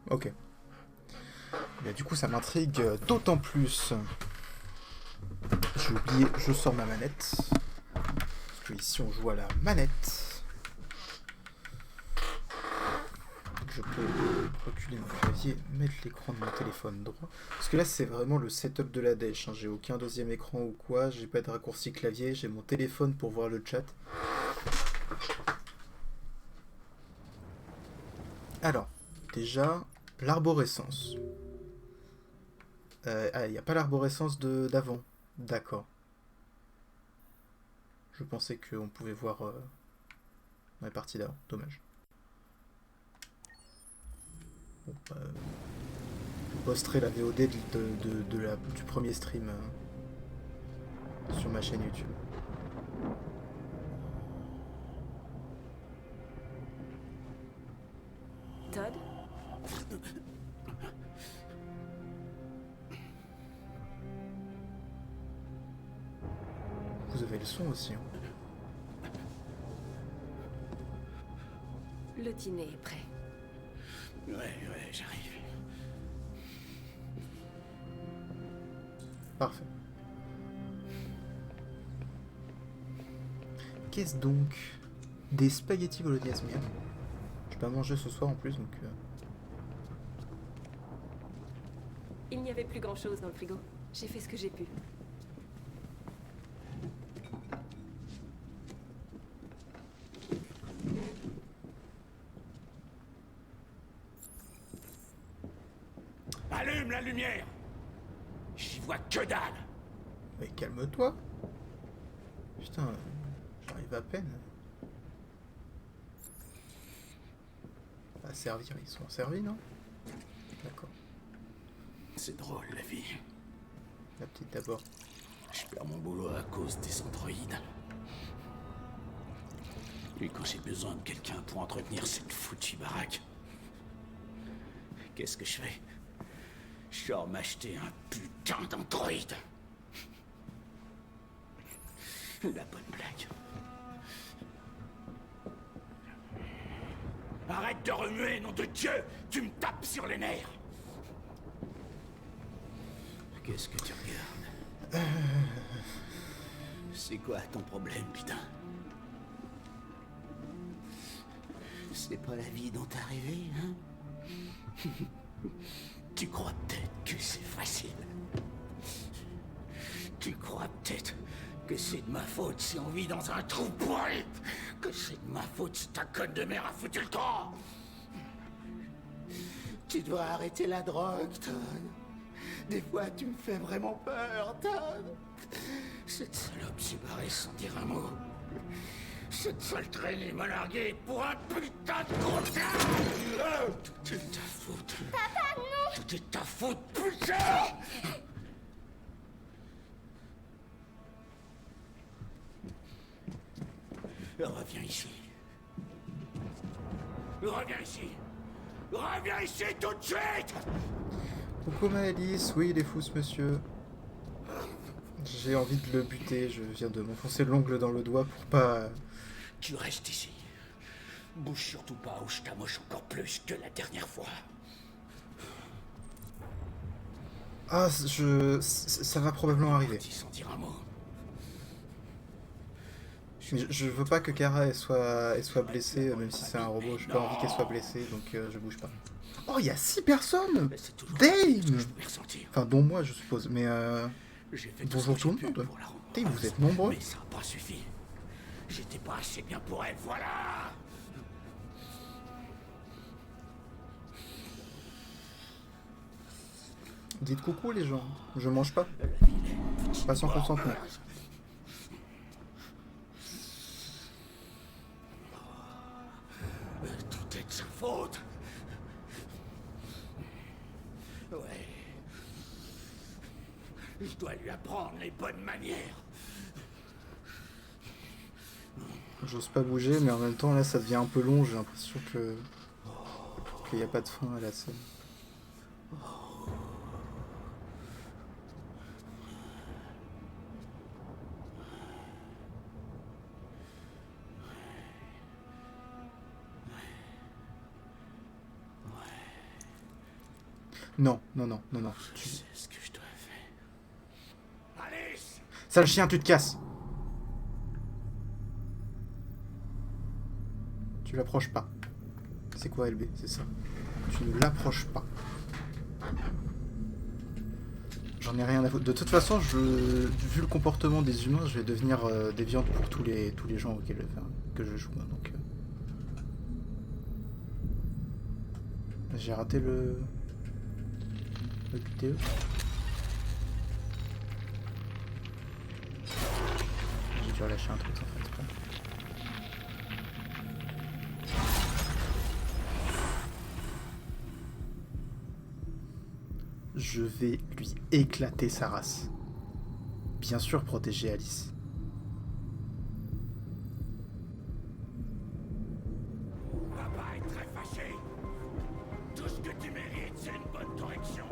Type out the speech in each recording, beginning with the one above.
Ok. Mais du coup, ça m'intrigue d'autant plus. J'ai oublié, je sors ma manette. Parce que ici, on joue à la manette. Je peux reculer mon clavier, mettre l'écran de mon téléphone droit. Parce que là, c'est vraiment le setup de la dèche. Hein. J'ai aucun deuxième écran ou quoi. J'ai pas de raccourci clavier. J'ai mon téléphone pour voir le chat. Alors, déjà, l'arborescence. Il n'y a pas l'arborescence d'avant. D'accord. Je pensais qu'on pouvait voir dans les parties d'avant. Dommage. Bon, je posterai la VOD du premier stream sur ma chaîne YouTube. Todd? Vous avez le son aussi. Hein. Le dîner est prêt. Ouais, j'arrive. Parfait. Qu'est-ce donc? Des spaghettis bolognaises miam. Je vais pas manger ce soir en plus donc. Il n'y avait plus grand-chose dans le frigo. J'ai fait ce que j'ai pu. Allume la lumière! J'y vois que dalle! Mais calme-toi. Putain, j'arrive à peine. À servir, ils sont servis, non? D'accord. C'est drôle, la vie. La petite d'abord. Je perds mon boulot à cause des androïdes. Et quand j'ai besoin de quelqu'un pour entretenir cette foutue baraque, qu'est-ce que je fais? Je sors m'acheter un putain d'androïde. La bonne blague. Arrête de remuer, nom de Dieu! Tu me tapes sur les nerfs! Qu'est-ce que tu regardes? C'est quoi ton problème, putain? C'est pas la vie dont t'as rêvé, hein? Tu crois peut-être que c'est facile. Tu crois peut-être que c'est de ma faute si on vit dans un trou pourri. Que c'est de ma faute si ta conne de mère a foutu le camp. Tu dois arrêter la drogue, Todd. Des fois, tu me fais vraiment peur, Todd. Cette salope s'est barrée sans dire un mot. Cette sale traînée m'a largué pour un putain de gros gars. Tout est ta faute. Papa, non! Tout est ta faute, putain. Reviens ici. Reviens ici. Reviens ici tout de suite. Coucou Maëlys, oui il est fou ce monsieur. J'ai envie de le buter, je viens de m'enfoncer l'ongle dans le doigt pour pas... Tu restes ici. Bouge surtout pas ou je t'amoche encore plus que la dernière fois. Ah, ça va probablement arriver. Sans dire un mot. Je veux pas que Kara elle soit blessée, même si c'est un robot, j'ai pas envie qu'elle soit blessée, donc je bouge pas. Oh, il y a 6 personnes! Damn! Enfin, dont moi je suppose, mais bonjour tout le monde. Putain, vous êtes nombreux. Mais ça n'a pas suffi. J'étais pas assez bien pour elle, voilà! Dites coucou les gens, je mange pas. Pas sans consentement. Tout est de sa faute. Ouais. Je dois lui apprendre les bonnes manières. J'ose pas bouger, mais en même temps là ça devient un peu long, j'ai l'impression qu'il n'y a pas de fin à la scène. Non, non, non, non, non. Je sais ce que je dois faire. Alice! Sale chien, tu te casses. Tu l'approches pas. C'est quoi LB? C'est ça. Tu ne l'approches pas. J'en ai rien à foutre. De toute façon, vu le comportement des humains, je vais devenir déviante pour tous les gens auxquels que je joue. Donc, j'ai raté le QTE. J'ai dû relâcher un truc en fait. Je vais lui éclater sa race. Bien sûr, protéger Alice. Papa est très fâché. Tout ce que tu mérites, c'est une bonne correction.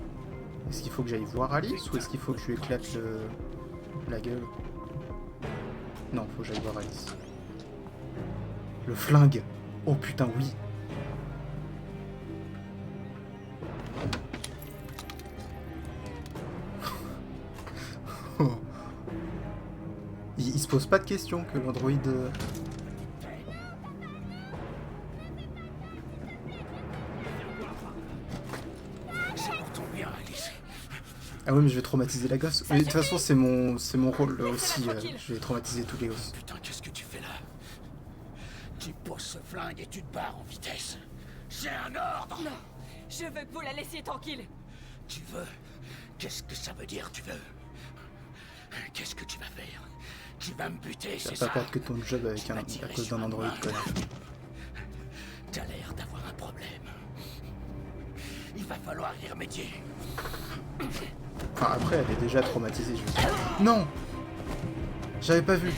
Est-ce qu'il faut que j'aille voir Alice ou est-ce qu'il faut que je lui éclate la gueule? Non, faut que j'aille voir Alice. Le flingue. Oh putain, oui. Il se pose pas de questions que l'androïde... C'est pour ton bien, Alice. Ah ouais, mais je vais traumatiser la gosse. Mais de toute façon, c'est mon rôle aussi. Je vais traumatiser tous les gosses. Putain, qu'est-ce que tu fais là? Tu poses ce flingue et tu te barres en vitesse. J'ai un ordre. Non, je veux que vous la laissiez tranquille. Tu veux? Qu'est-ce que ça veut dire, tu veux? Qu'est-ce que tu vas faire? Tu vas me buter, Tu c'est vas ça? pas perdre que ton job avec à cause d'un androïde, connard. T'as l'air d'avoir un problème. Il va falloir y remédier. Enfin, après, elle est déjà traumatisée, je veux dire. Non! J'avais pas vu.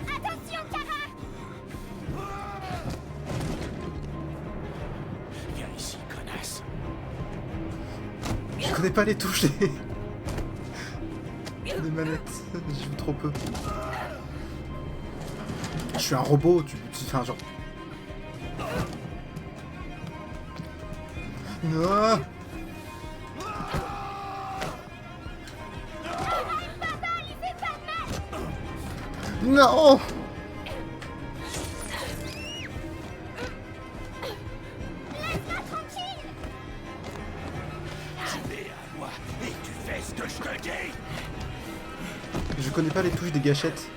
Attention, Kara! Viens ici, connasse. Je connais pas les touches des manettes. J'y joue trop peu. Je suis un robot, tu fais un genre... Non! Non! Tu es à moi et tu fais ce que je te dis. Je connais pas les touches des gâchettes.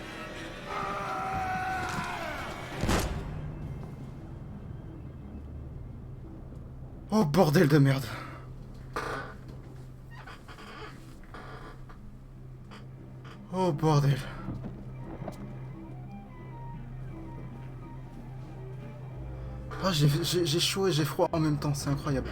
Oh bordel de merde. Oh bordel. Ah, j'ai chaud et j'ai froid en même temps, c'est incroyable.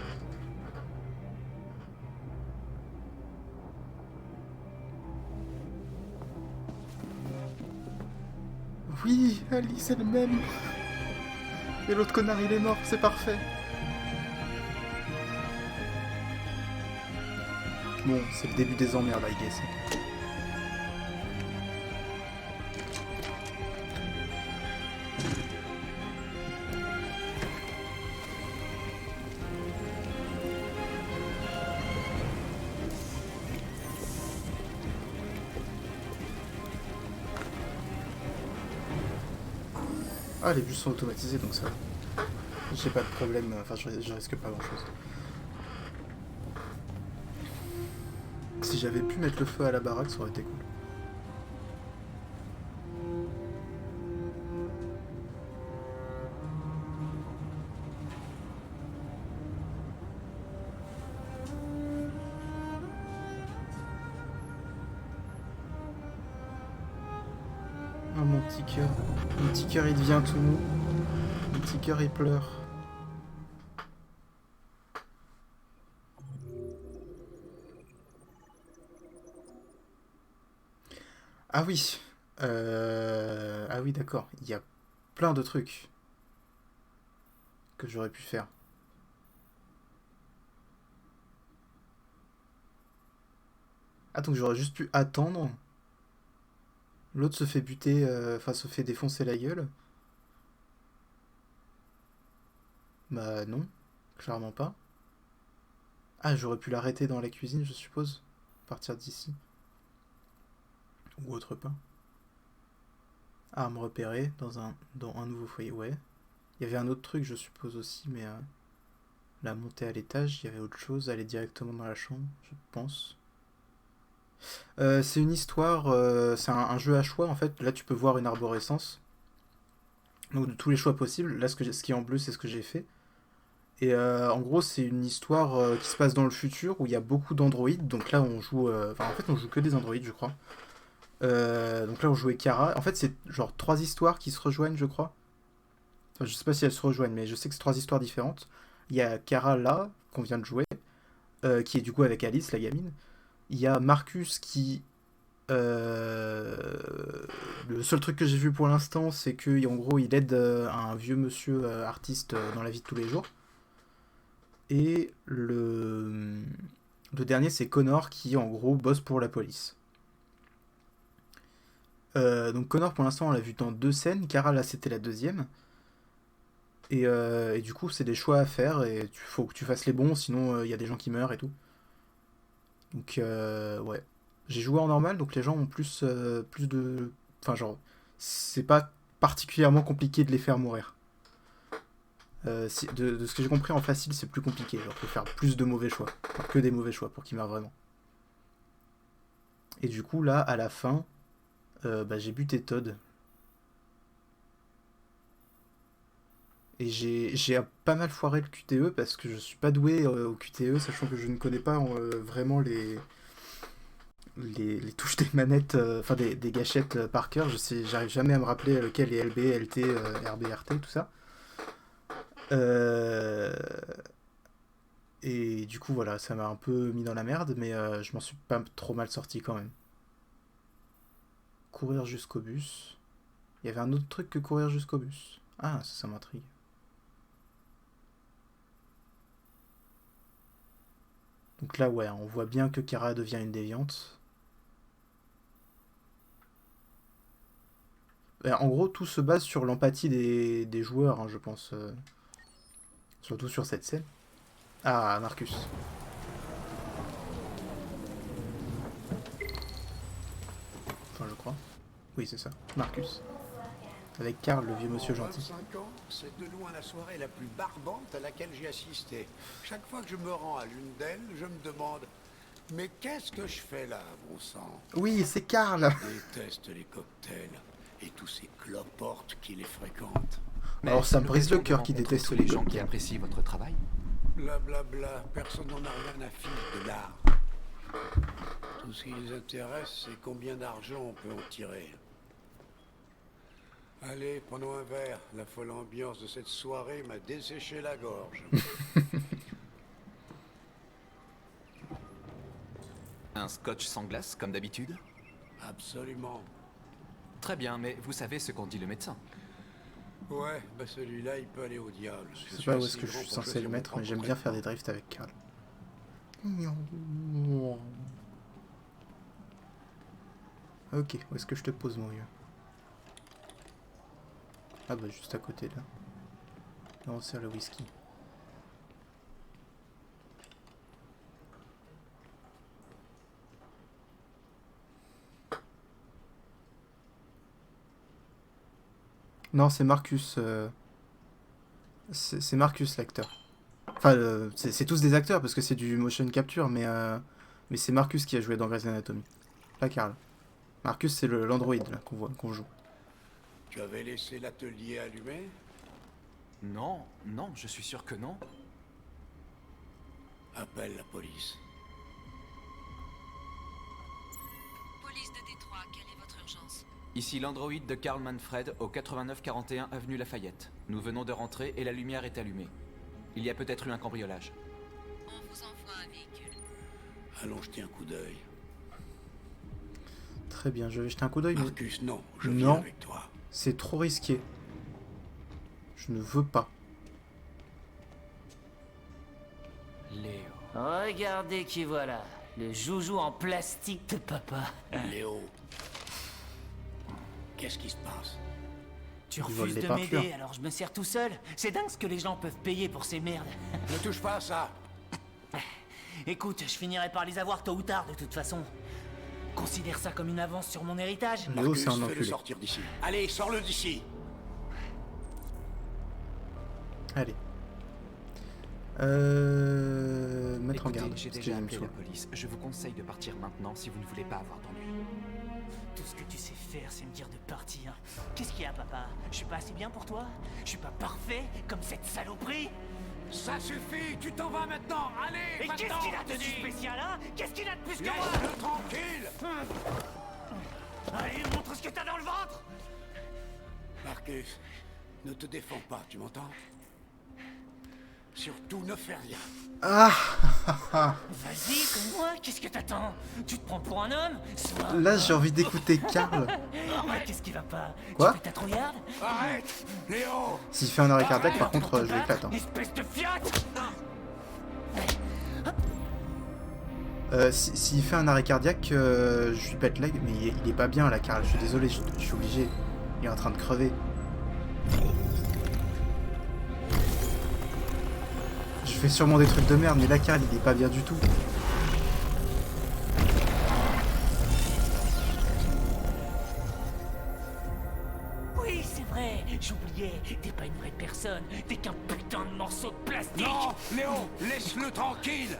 Oui, Alice elle-même. Et l'autre connard il est mort, c'est parfait. Bon, c'est le début des emmerdes, I guess. Ah, les bus sont automatisés, donc ça... J'ai pas de problème, enfin je risque pas grand chose. Si j'avais pu mettre le feu à la baraque, ça aurait été cool. Oh mon petit cœur. Mon petit cœur il devient tout mou. Mon petit cœur il pleure. Ah oui. Ah oui, d'accord. Il y a plein de trucs que j'aurais pu faire. Ah, donc j'aurais juste pu attendre. L'autre se fait buter, enfin se fait défoncer la gueule. Bah non, clairement pas. Ah, j'aurais pu l'arrêter dans la cuisine, je suppose. À partir d'ici. Ou autre part. Arme repérée dans un nouveau foyer, ouais. Il y avait un autre truc, je suppose aussi, mais la montée à l'étage, il y avait autre chose, aller directement dans la chambre, je pense. C'est une histoire, c'est un jeu à choix en fait. Là, tu peux voir une arborescence. Donc, de tous les choix possibles. Là, ce qui est en bleu, c'est ce que j'ai fait. Et en gros, c'est une histoire qui se passe dans le futur où il y a beaucoup d'androïdes. Donc là, on joue. Enfin, en fait, on joue que des androïdes, je crois. Donc là, on jouait Kara. En fait, c'est genre 3 histoires qui se rejoignent, je crois. Enfin, je sais pas si elles se rejoignent, mais je sais que c'est 3 histoires différentes. Il y a Kara là, qu'on vient de jouer, qui est du coup avec Alice, la gamine. Il y a Marcus qui. Le seul truc que j'ai vu pour l'instant, c'est que en gros, il aide un vieux monsieur artiste dans la vie de tous les jours. Et le dernier, c'est Connor qui en gros bosse pour la police. Donc Connor, pour l'instant, on l'a vu dans 2 scènes. Kara, là, c'était la deuxième. Et du coup, c'est des choix à faire et il faut que tu fasses les bons, sinon il y a des gens qui meurent et tout. Donc, ouais. J'ai joué en normal, donc les gens ont plus de. Enfin, genre, c'est pas particulièrement compliqué de les faire mourir. De ce que j'ai compris en facile, c'est plus compliqué. Genre, faut faire plus de mauvais choix. Enfin, que des mauvais choix pour qu'ils meurent vraiment. Et du coup, là, à la fin, j'ai buté Todd. Et j'ai pas mal foiré le QTE parce que je suis pas doué au QTE, sachant que je ne connais pas vraiment les touches des manettes, enfin des gâchettes par cœur. J'arrive jamais à me rappeler lequel est LB, LT, RB, RT, tout ça. Euh, Et du coup, voilà, ça m'a un peu mis dans la merde, mais je m'en suis pas trop mal sorti quand même. Courir jusqu'au bus. Il y avait un autre truc que courir jusqu'au bus. Ah, ça m'intrigue. Donc là, ouais, on voit bien que Kara devient une déviante. En gros, tout se base sur l'empathie des joueurs, hein, je pense. Surtout sur cette scène. Ah, Marcus. Enfin, je crois. Oui, c'est ça. Marcus. Avec Karl, le vieux monsieur gentil. 25 ans, c'est de loin la soirée la plus barbante à laquelle j'ai assisté. Chaque fois que je me rends à l'une d'elles, je me demande mais qu'est-ce que je fais là, bon sang? Oui, c'est Karl. Je déteste les cocktails et tous ces cloportes qui les fréquentent. Alors ça me brise le cœur qui déteste les gens qui apprécient votre travail. Blablabla, personne n'en a rien à fiche de l'art. Tout ce qui les intéresse, c'est combien d'argent on peut en tirer. Allez, prenons un verre. La folle ambiance de cette soirée m'a desséché la gorge. Un scotch sans glace, comme d'habitude? Absolument. Très bien, mais vous savez ce qu'en dit le médecin. Ouais, bah celui-là, il peut aller au diable. Je sais pas où est-ce que je suis censé le mettre, mais j'aime bien faire des drifts avec Karl. Ok, où est-ce que je te pose, mon vieux? Ah bah juste à côté, là. Là, on sert le whisky. Non, c'est Marcus. C'est Marcus l'acteur. Enfin, c'est tous des acteurs parce que c'est du motion capture, mais c'est Marcus qui a joué dans Grey's Anatomy. Pas Karl. Marcus, c'est l'androïde là qu'on joue. Tu avais laissé l'atelier allumé? Non, non, je suis sûr que non. Appelle la police. Police de Détroit, quelle est votre urgence? Ici l'androïde de Karl Manfred au 8941 avenue Lafayette. Nous venons de rentrer et la lumière est allumée. Il y a peut-être eu un cambriolage. On vous envoie un véhicule. Allons jeter un coup d'œil. Très bien, je vais jeter un coup d'œil. Mais Marcus, non, je viens non, avec toi. c'est trop risqué. Je ne veux pas. Léo. Regardez qui voilà, le joujou en plastique de papa. Léo, qu'est-ce qui se passe? Tu volent refuses les de peintures. m'aider, alors je me sers tout seul. C'est dingue ce que les gens peuvent payer pour ces merdes. Ne touche pas à ça. Écoute, je finirai par les avoir tôt ou tard de toute façon. Considère ça comme une avance sur mon héritage. Léo, c'est un fais-le enculé. sortir d'ici. Allez, sors-le d'ici. Allez. Mettre en Écoutez, garde. j'ai parce déjà qu'il me appelé la saoule. police. Je vous conseille de partir maintenant si vous ne voulez pas avoir d'ennui. Tout ce que tu sais faire, c'est me dire de partir. Qu'est-ce qu'il y a, papa? Je suis pas assez bien pour toi? Je suis pas parfait comme cette saloperie? Ça suffit, tu t'en vas maintenant. Allez, Et qu'est-ce qu'il a de si spécial, hein? Qu'est-ce qu'il a de plus que moi? Laisse-le tranquille. Allez, montre ce que t'as dans le ventre! Marcus, ne te défends pas, tu m'entends? Surtout ne fais rien. Ah Vas-y, comme moi, qu'est-ce que t'attends? Tu te prends pour un homme? Sois... Là, j'ai envie d'écouter Karl. Qu'est-ce qui va pas? Quoi? Tu fais ta trouillarde? Arrête, Léo. S'il fait un arrêt cardiaque, par contre, je Ton l'éclate. Hein. espèce de fiotte! S'il fait un arrêt cardiaque, je lui pète l'aigle, mais il est pas bien là, Karl. Je suis désolé, je suis obligé. Il est en train de crever. Je fais sûrement des trucs de merde, mais là, Karl, il est pas bien du tout. Oui, c'est vrai, j'oubliais. T'es pas une vraie personne. T'es qu'un putain de morceau de plastique. Non, Léo, laisse-le tranquille.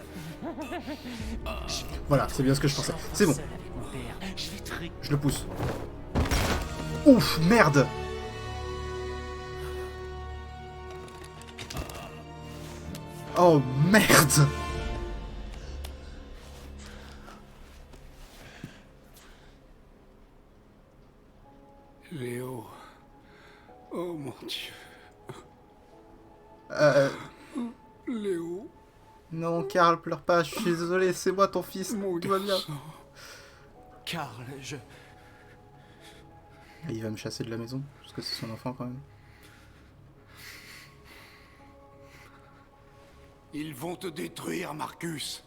Voilà, c'est bien ce que je pensais. C'est bon, Seul avec mon père, je vais te je le pousse. Ouf, merde! Oh merde! Léo. Oh mon Dieu. Léo. Non, Karl, pleure pas, je suis désolé, c'est moi ton fils, Mon tout va bien. garçon. Karl, Et il va me chasser de la maison, parce que c'est son enfant quand même. Ils vont te détruire, Marcus.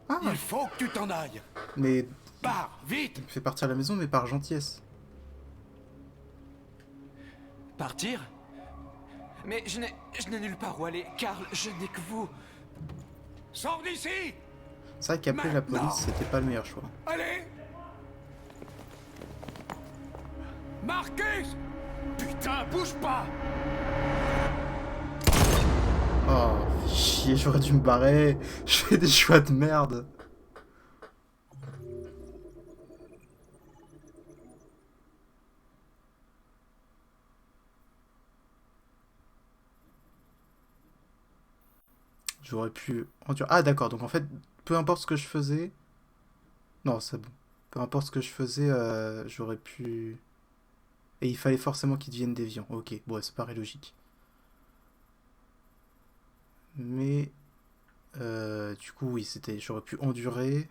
Ah, Il faut que tu t'en ailles. mais Pars, vite. il me fait partir à la maison, mais par gentillesse. Partir? Mais je n'ai nulle part où aller. Karl, je n'ai que vous. Sors d'ici. C'est vrai qu'appeler la Maintenant. police, c'était pas le meilleur choix. Allez. Marcus. Putain, bouge pas. Oh, fais chier, j'aurais dû me barrer. Je fais des choix de merde. J'aurais pu endurer. Ah d'accord, donc en fait, peu importe ce que je faisais... Non, c'est bon. Peu importe ce que je faisais, j'aurais pu... Et il fallait forcément qu'il devienne déviant. Ok, bon, ça paraît logique. Mais... du coup, oui, j'aurais pu endurer.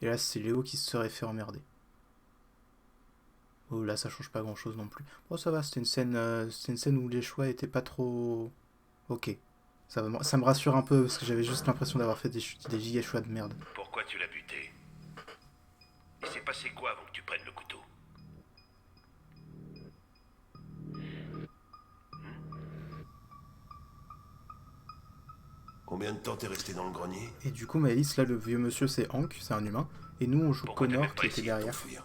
Et là, c'est Léo qui se serait fait emmerder. Oh, là, ça change pas grand-chose non plus. Bon, ça va, c'était une scène où les choix étaient pas trop... Ok. Ça me rassure un peu, parce que j'avais juste l'impression d'avoir fait des giga choix de merde. Pourquoi tu l'as buté? Il s'est passé quoi avant que tu prennes le couteau? Combien de temps t'es resté dans le grenier? Et du coup, Maëlys, là, le vieux monsieur, c'est Hank, c'est un humain. Et nous, on joue Pourquoi t'avais Connor, pas qui était essayé de derrière. t'enfuir?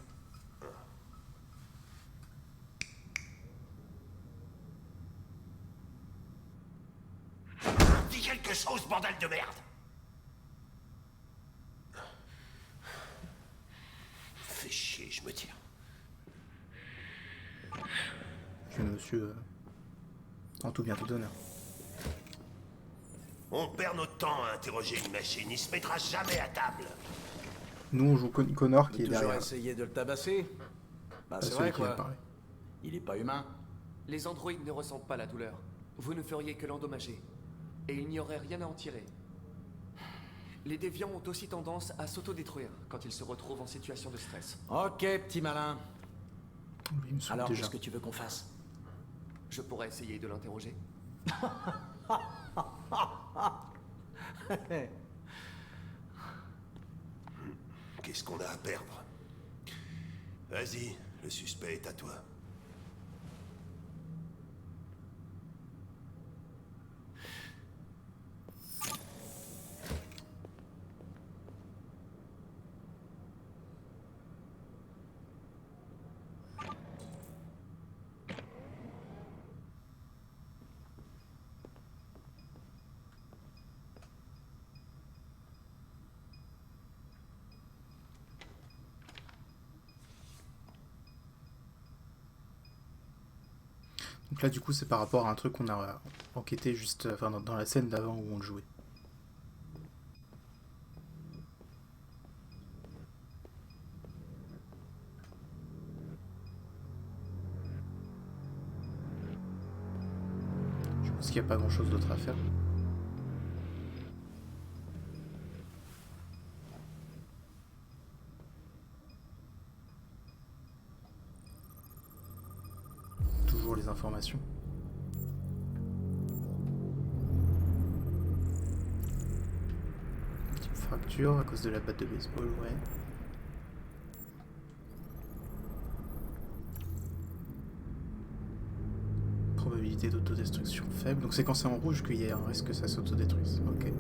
Dis quelque chose, bordel de merde! Fais chier, je me tire. Vieux monsieur, en tout bien tout honneur. On perd notre temps à interroger une machine, il se mettra jamais à table. Nous, on joue Connor, qui est Toujours derrière. essayé de le tabasser? Bah Pas c'est celui vrai qui vient de quoi. parler. Il est pas humain. Les androïdes ne ressentent pas la douleur. Vous ne feriez que l'endommager. Et il n'y aurait rien à en tirer. Les déviants ont aussi tendance à s'autodétruire quand ils se retrouvent en situation de stress. Ok, petit malin. Il me saoule Alors, déjà. qu'est-ce que tu veux qu'on fasse? Je pourrais essayer de l'interroger. Qu'est-ce qu'on a à perdre? Vas-y, le suspect est à toi. Donc là, du coup, c'est par rapport à un truc qu'on a enquêté juste enfin, dans la scène d'avant où on le jouait. Je pense qu'il n'y a pas grand chose d'autre à faire. Toujours les informations. Petite fracture à cause de la batte de baseball, ouais. Probabilité d'autodestruction faible. Donc c'est quand c'est en rouge qu'il y a un risque que ça s'autodétruise. Ok.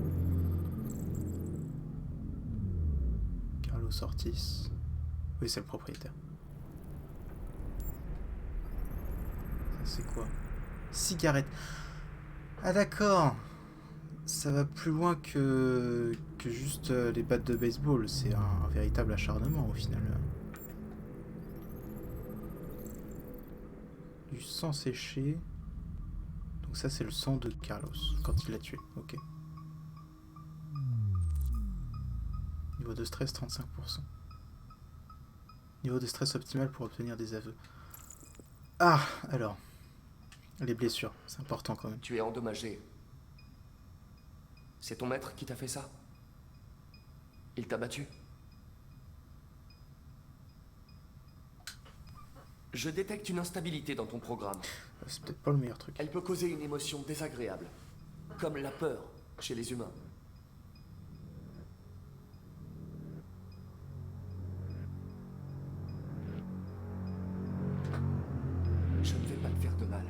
Carlos Ortiz. Oui, c'est le propriétaire. C'est quoi? Cigarette. Ah d'accord. Ça va plus loin que juste les battes de baseball. C'est un véritable acharnement au final. Du sang séché. Donc ça c'est le sang de Carlos quand il l'a tué. Ok. Niveau de stress 35%. Niveau de stress optimal pour obtenir des aveux. Ah alors. Les blessures, c'est important quand même. Tu es endommagé. C'est ton maître qui t'a fait ça? Il t'a battu? Je détecte une instabilité dans ton programme. C'est peut-être pas le meilleur truc. Elle peut causer une émotion désagréable, comme la peur chez les humains. Je ne vais pas te faire de mal.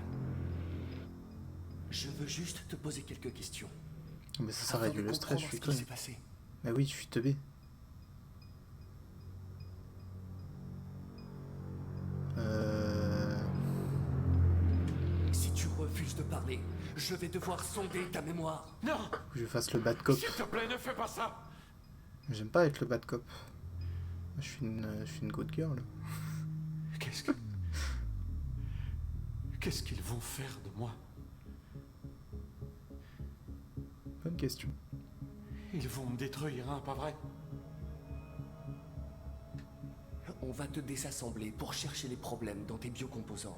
Je veux juste te poser quelques questions. Mais ça réduit le stress, je suis con. Passé. Bah oui, je suis teubé. Si tu refuses de parler, je vais devoir sonder ta mémoire. Non! Faut que je fasse le bad cop. S'il te plaît, ne fais pas ça! J'aime pas être le bad cop. Je suis une good girl. Qu'est-ce qu'ils vont faire de moi? Bonne question. Ils vont me détruire, hein, pas vrai? On va te désassembler pour chercher les problèmes dans tes biocomposants.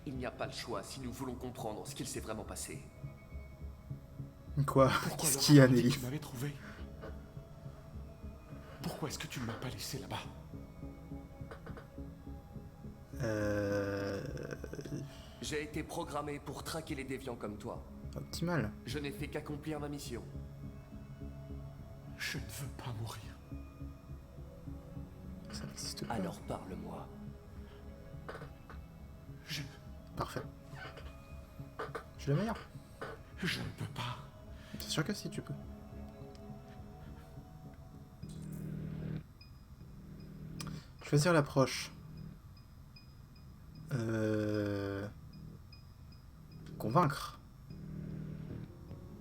Il n'y a pas le choix si nous voulons comprendre ce qu'il s'est vraiment passé. Quoi? Pourquoi Qu'est-ce leur qu'il y a, as-tu dit Nelly? que tu m'avais trouvé? Pourquoi est-ce que tu ne m'as pas laissé là-bas? J'ai été programmé pour traquer les déviants comme toi. Optimal. Je n'ai fait qu'accomplir ma mission. Je ne veux pas mourir. Ça n'existe pas. Alors parle-moi. Parfait. Je suis le meilleur. Je ne peux pas. C'est sûr que si, tu peux. Choisir l'approche. Convaincre.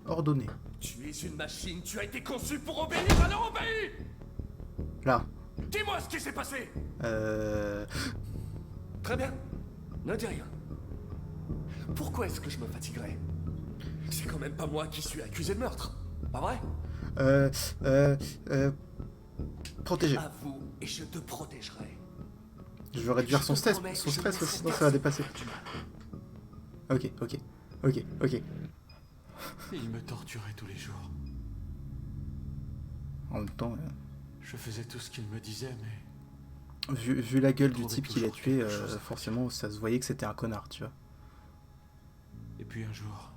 Ordonner. Tu es une machine, tu as été conçu pour obéir, alors obéis! Là. Dis-moi ce qui s'est passé! Très bien. Ne dis rien. Pourquoi est-ce que je me fatiguerais? C'est quand même pas moi qui suis accusé de meurtre, pas vrai? Protéger. Avoue et je te protégerai. Je veux réduire son stress, promets, sinon je ça ne va dépasser. Ok. Il me torturait tous les jours. En même temps, Je faisais tout ce qu'il me disait, mais... vu la gueule du Trouver type qui l'a toujours tué, quelque chose à forcément ça se voyait que c'était un connard, tu vois. Et puis un jour...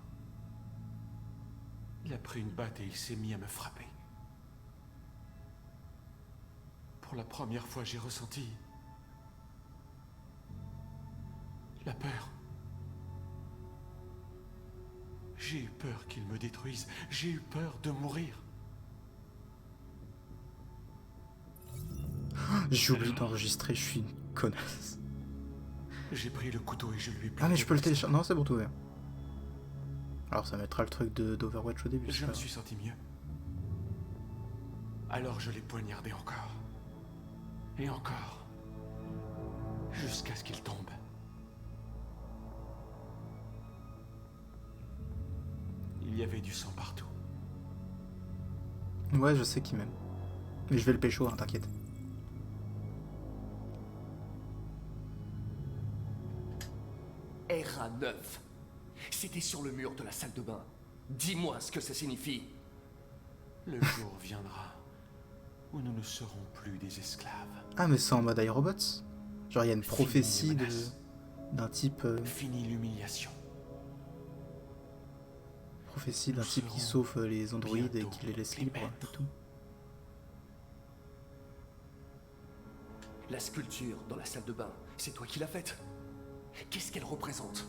Il a pris une batte et il s'est mis à me frapper. Pour la première fois, j'ai ressenti... la peur. J'ai eu peur qu'il me détruise. J'ai eu peur de mourir. J'ai oublié d'enregistrer, je suis une connasse. J'ai pris le couteau et je lui ai Ah mais je peux le planté. télécharger. Non, c'est bon, tout va bien. Alors ça mettra le truc d'Overwatch au début. Je c'est me pas suis senti mieux. Alors je l'ai poignardé encore. Et encore. Jusqu'à ce qu'il tombe. Il y avait du sang partout. Ouais, je sais qui m'aime. Mais je vais le pécho, hein, t'inquiète. RA9. C'était sur le mur de la salle de bain. Dis-moi ce que ça signifie. Le jour viendra où nous ne serons plus des esclaves. Ah, mais c'est en mode iRobots? Genre, il y a une Fini prophétie les de menaces. d'un type... Fini l'humiliation. prophétie d'un Nous type qui serons sauve les androïdes et bientôt qui les laisse les libres et maîtres. tout. La sculpture dans la salle de bain, c'est toi qui l'as faite. Qu'est-ce qu'elle représente?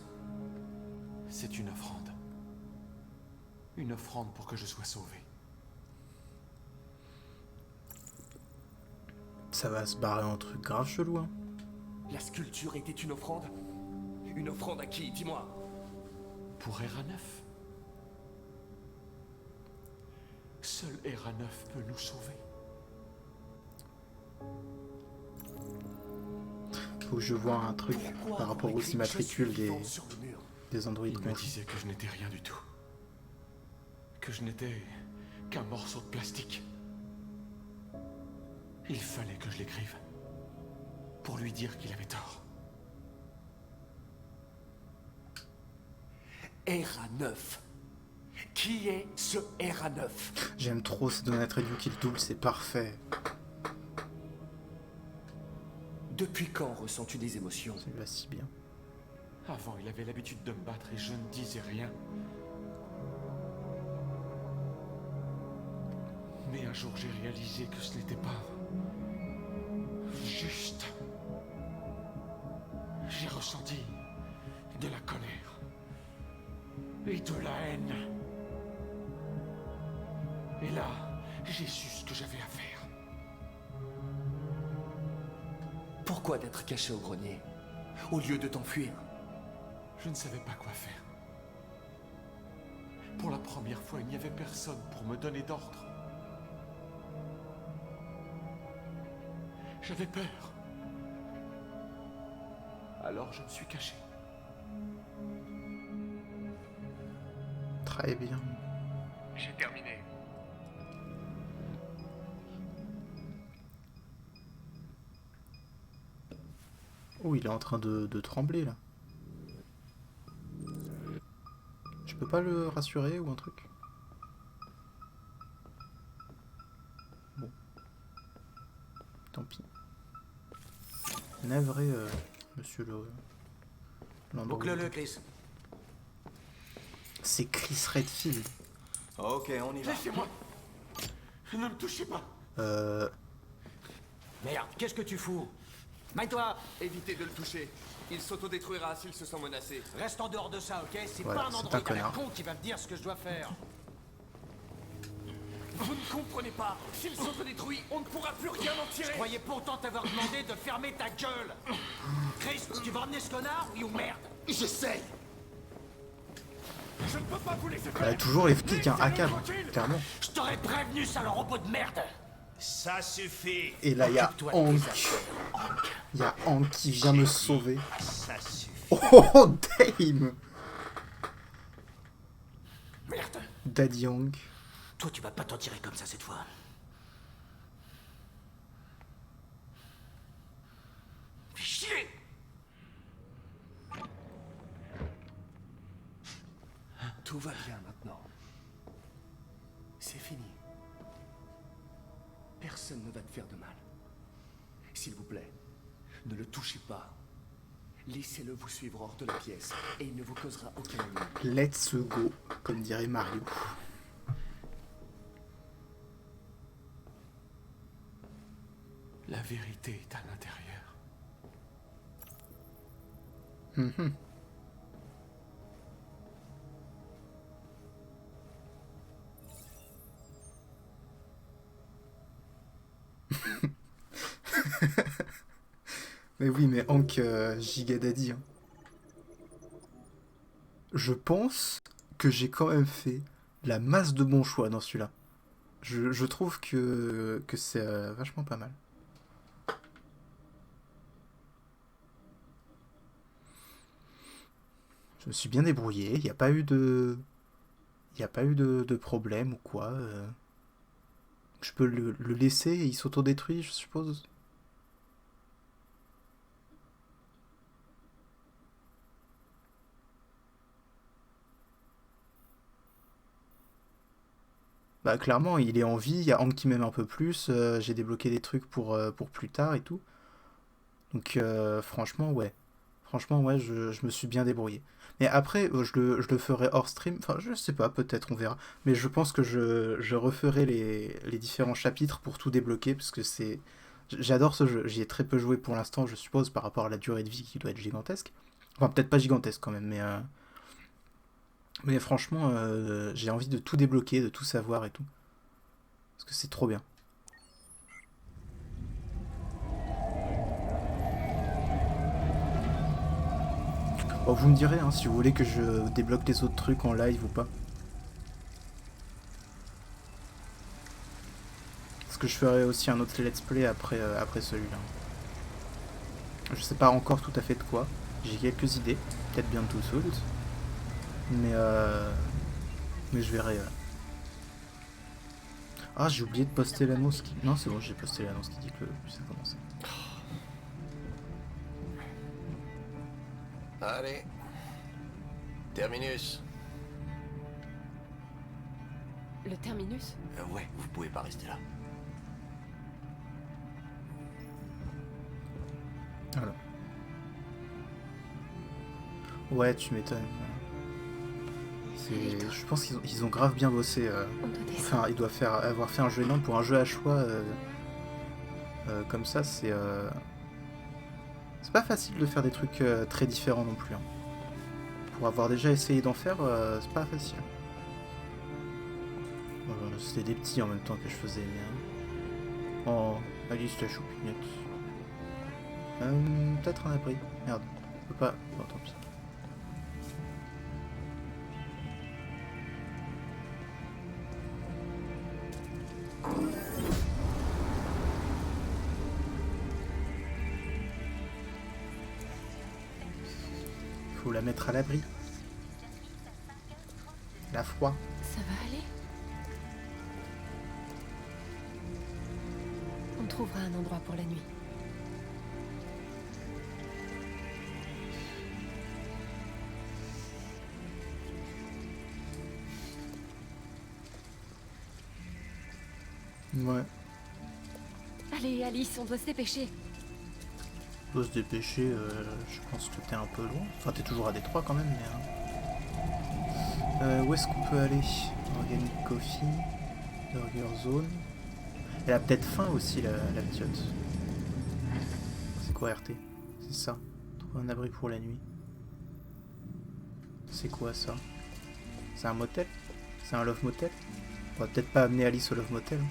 C'est une offrande. Une offrande pour que je sois sauvé. Ça va se barrer en truc grave chelou, hein. La sculpture était une offrande? Une offrande à qui? Dis-moi. Pour RA9. Seul RA9 peut nous sauver. Faut que je vois un truc Pourquoi par rapport on aux écrit immatricules je suis vivant sur le mur? des androïdes Il me qu'on a. disait que je n'étais rien du tout. Que je n'étais qu'un morceau de plastique. Il fallait que je l'écrive. Pour lui dire qu'il avait tort. RA9. Qui est ce RA9? J'aime trop ce Donatredu qui le double, c'est parfait. Depuis quand ressens-tu des émotions? Ça lui va si bien. Avant, il avait l'habitude de me battre et je ne disais rien. Mais un jour, j'ai réalisé que ce n'était pas juste. J'ai ressenti de la colère et de la haine. Et là, j'ai su ce que j'avais à faire. Pourquoi d'être caché au grenier? Au lieu de t'enfuir? Je ne savais pas quoi faire. Pour la première fois, il n'y avait personne pour me donner d'ordre. J'avais peur. Alors je me suis caché. Très bien. J'ai terminé. Oh, il est en train de trembler là. Je peux pas le rassurer ou un truc? Bon. Tant pis. Navré, monsieur l'androïde. Boucle-le, Chris. C'est Chris Redfield. Ok, on y va. Laissez-moi. Ne me touchez pas. Merde, qu'est-ce que tu fous? Maille-toi. Évitez de le toucher. Il s'autodétruira s'il se sent menacé. Reste en dehors de ça, ok? C'est Voilà, pas un c'est un androïde à la connard. con qui va me dire ce que je dois faire. Vous ne comprenez pas. S'il s'autodétruit, on ne pourra plus rien en Je tirer. croyais pourtant t'avoir demandé de fermer ta gueule. Chris, tu vas ramener ce connard, oui ou merde? J'essaye. Je ne peux pas vous laisser Elle faire. a toujours les flics, hein, à câble, clairement. Je t'aurais prévenu, sale robot de merde. Ça suffit. Et là, il y a Occupe-toi de Hank. tes affaires. Il y a Hank qui vient me sauver. Ça suffit. Oh, damn! Merde. Daddy Hank. Toi, tu vas pas t'en tirer comme ça cette fois. Fais chier. Tout va bien maintenant. C'est fini. Personne ne va te faire de mal. S'il vous plaît, ne le touchez pas. Laissez-le vous suivre hors de la pièce et il ne vous causera aucun ennemi. Let's go, comme dirait Mario. La vérité est à l'intérieur. Mhm. Mais oui, mais Hank Giga Daddy. Hein. Je pense que j'ai quand même fait la masse de bons choix dans celui-là. Je trouve que c'est vachement pas mal. Je me suis bien débrouillé, il n'y a pas eu de... n'y a pas eu de problème ou quoi. Je peux le laisser et il s'autodétruit, je suppose. Bah clairement, il est en vie, il y a Hank qui m'aime un peu plus, j'ai débloqué des trucs pour plus tard et tout. Donc franchement, ouais. Franchement, ouais, je me suis bien débrouillé. Mais après, je le ferai hors stream. Enfin, je sais pas, peut-être, on verra. Mais je pense que je referai les différents chapitres pour tout débloquer, parce que c'est... J'adore ce jeu. J'y ai très peu joué pour l'instant, je suppose, par rapport à la durée de vie qui doit être gigantesque. Enfin, peut-être pas gigantesque quand même, mais franchement, j'ai envie de tout débloquer, de tout savoir et tout. Parce que c'est trop bien. Bon, vous me direz hein, si vous voulez que je débloque les autres trucs en live ou pas. Parce que je ferai aussi un autre let's play après celui-là. Je sais pas encore tout à fait de quoi. J'ai quelques idées, peut-être bien de tout Souls. Mais je verrai. Ah, j'ai oublié de poster l'annonce qui... Non, c'est bon, j'ai posté l'annonce qui dit que ça a commencé. Allez. Terminus. Le terminus? Ouais, vous pouvez pas rester là. Voilà. Ouais, tu m'étonnes. Je pense qu'ils ont grave bien bossé. Enfin, ils doivent avoir fait un jeu énorme pour un jeu à choix comme ça. C'est pas facile de faire des trucs très différents non plus. Hein. Pour avoir déjà essayé d'en faire, c'est pas facile. Voilà, c'était des petits en même temps que je faisais. Mais... Oh, Alice la choupinette. Peut-être un abri. Merde, je peux pas. Bon, tant pis. Faut la mettre à l'abri. La froid. Ça va aller? On trouvera un endroit pour la nuit. Ouais. Allez, Alice, on doit se dépêcher. On doit se dépêcher, je pense que t'es un peu loin. Enfin, t'es toujours à Détroit quand même, mais... où est-ce qu'on peut aller? Organic Coffee, Burger Zone. Elle a peut-être faim aussi, la petite. C'est quoi RT? C'est ça. Trouver un abri pour la nuit. C'est quoi ça? C'est un motel? C'est un love motel? On va peut-être pas amener Alice au love motel.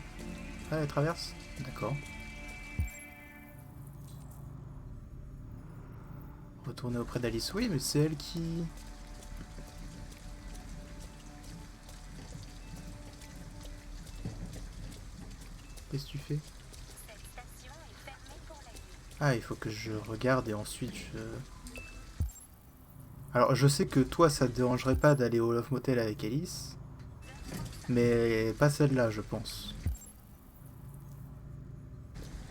Ah, elle traverse? D'accord. Retourner auprès d'Alice. Oui, mais c'est elle qui... Qu'est-ce que tu fais? Ah, il faut que je regarde et ensuite je... Alors, je sais que toi, ça te dérangerait pas d'aller au Love Motel avec Alice. Mais pas celle-là, je pense.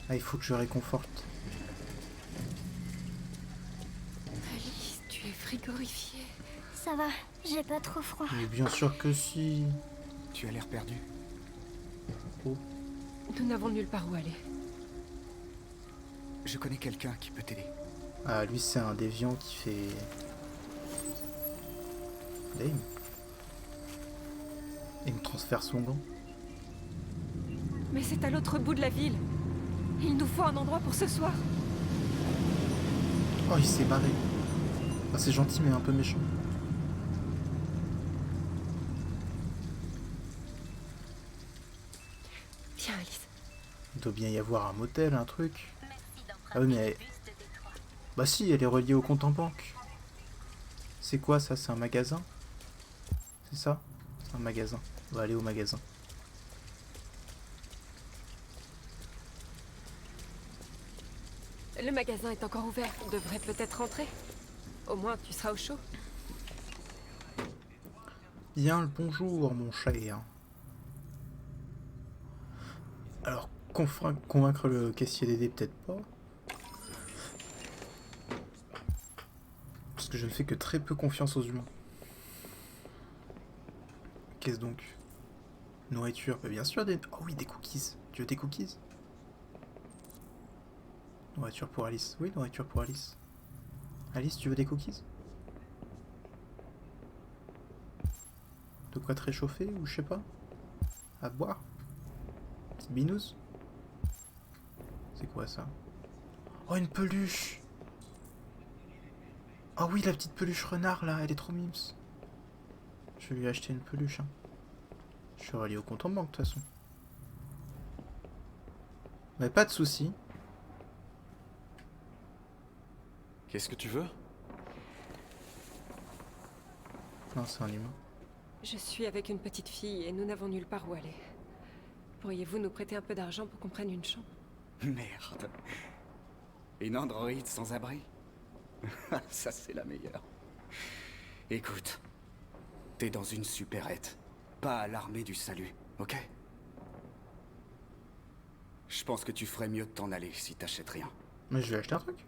Ah, il faut que je réconforte. Alice, tu es frigorifiée. Ça va, j'ai pas trop froid. Mais bien sûr que si. Tu as l'air perdu. Oh. Nous n'avons nulle part où aller. Je connais quelqu'un qui peut t'aider. Ah, lui, c'est un déviant qui fait... Dame. Il me transfère son gant. Mais c'est à l'autre bout de la ville. Il nous faut un endroit pour ce soir. Oh, il s'est barré. Ah, c'est gentil, mais un peu méchant. Viens, Alice. Il doit bien y avoir un motel, un truc. Ah oui, mais... Bah si, elle est reliée au compte en banque. C'est quoi ça? C'est un magasin? C'est ça? C'est un magasin. On va aller au magasin. Le magasin est encore ouvert. On devrait peut-être rentrer. Au moins, tu seras au chaud. Bien le bonjour, mon cher. Alors, convaincre le caissier d'aider, peut-être pas. Parce que je ne fais que très peu confiance aux humains. Qu'est-ce donc? Nourriture, bah bien sûr des... Oh oui, des cookies. Tu veux des cookies? Nourriture pour Alice. Oui, nourriture pour Alice. Alice, tu veux des cookies? De quoi te réchauffer ou je sais pas? À boire? Petite binouse? C'est quoi ça? Oh, une peluche! Oh oui, la petite peluche renard là, elle est trop mimes. Je vais lui acheter une peluche. Hein. Je suis relié au compte en banque de toute façon. Mais pas de soucis. Qu'est-ce que tu veux? Non, c'est un humain. Je suis avec une petite fille et nous n'avons nulle part où aller. Pourriez-vous nous prêter un peu d'argent pour qu'on prenne une chambre? Merde. Une androïde sans abri? Ça, c'est la meilleure. Écoute, t'es dans une supérette, pas à l'armée du salut, ok? Je pense que tu ferais mieux de t'en aller si t'achètes rien. Mais je vais acheter un truc.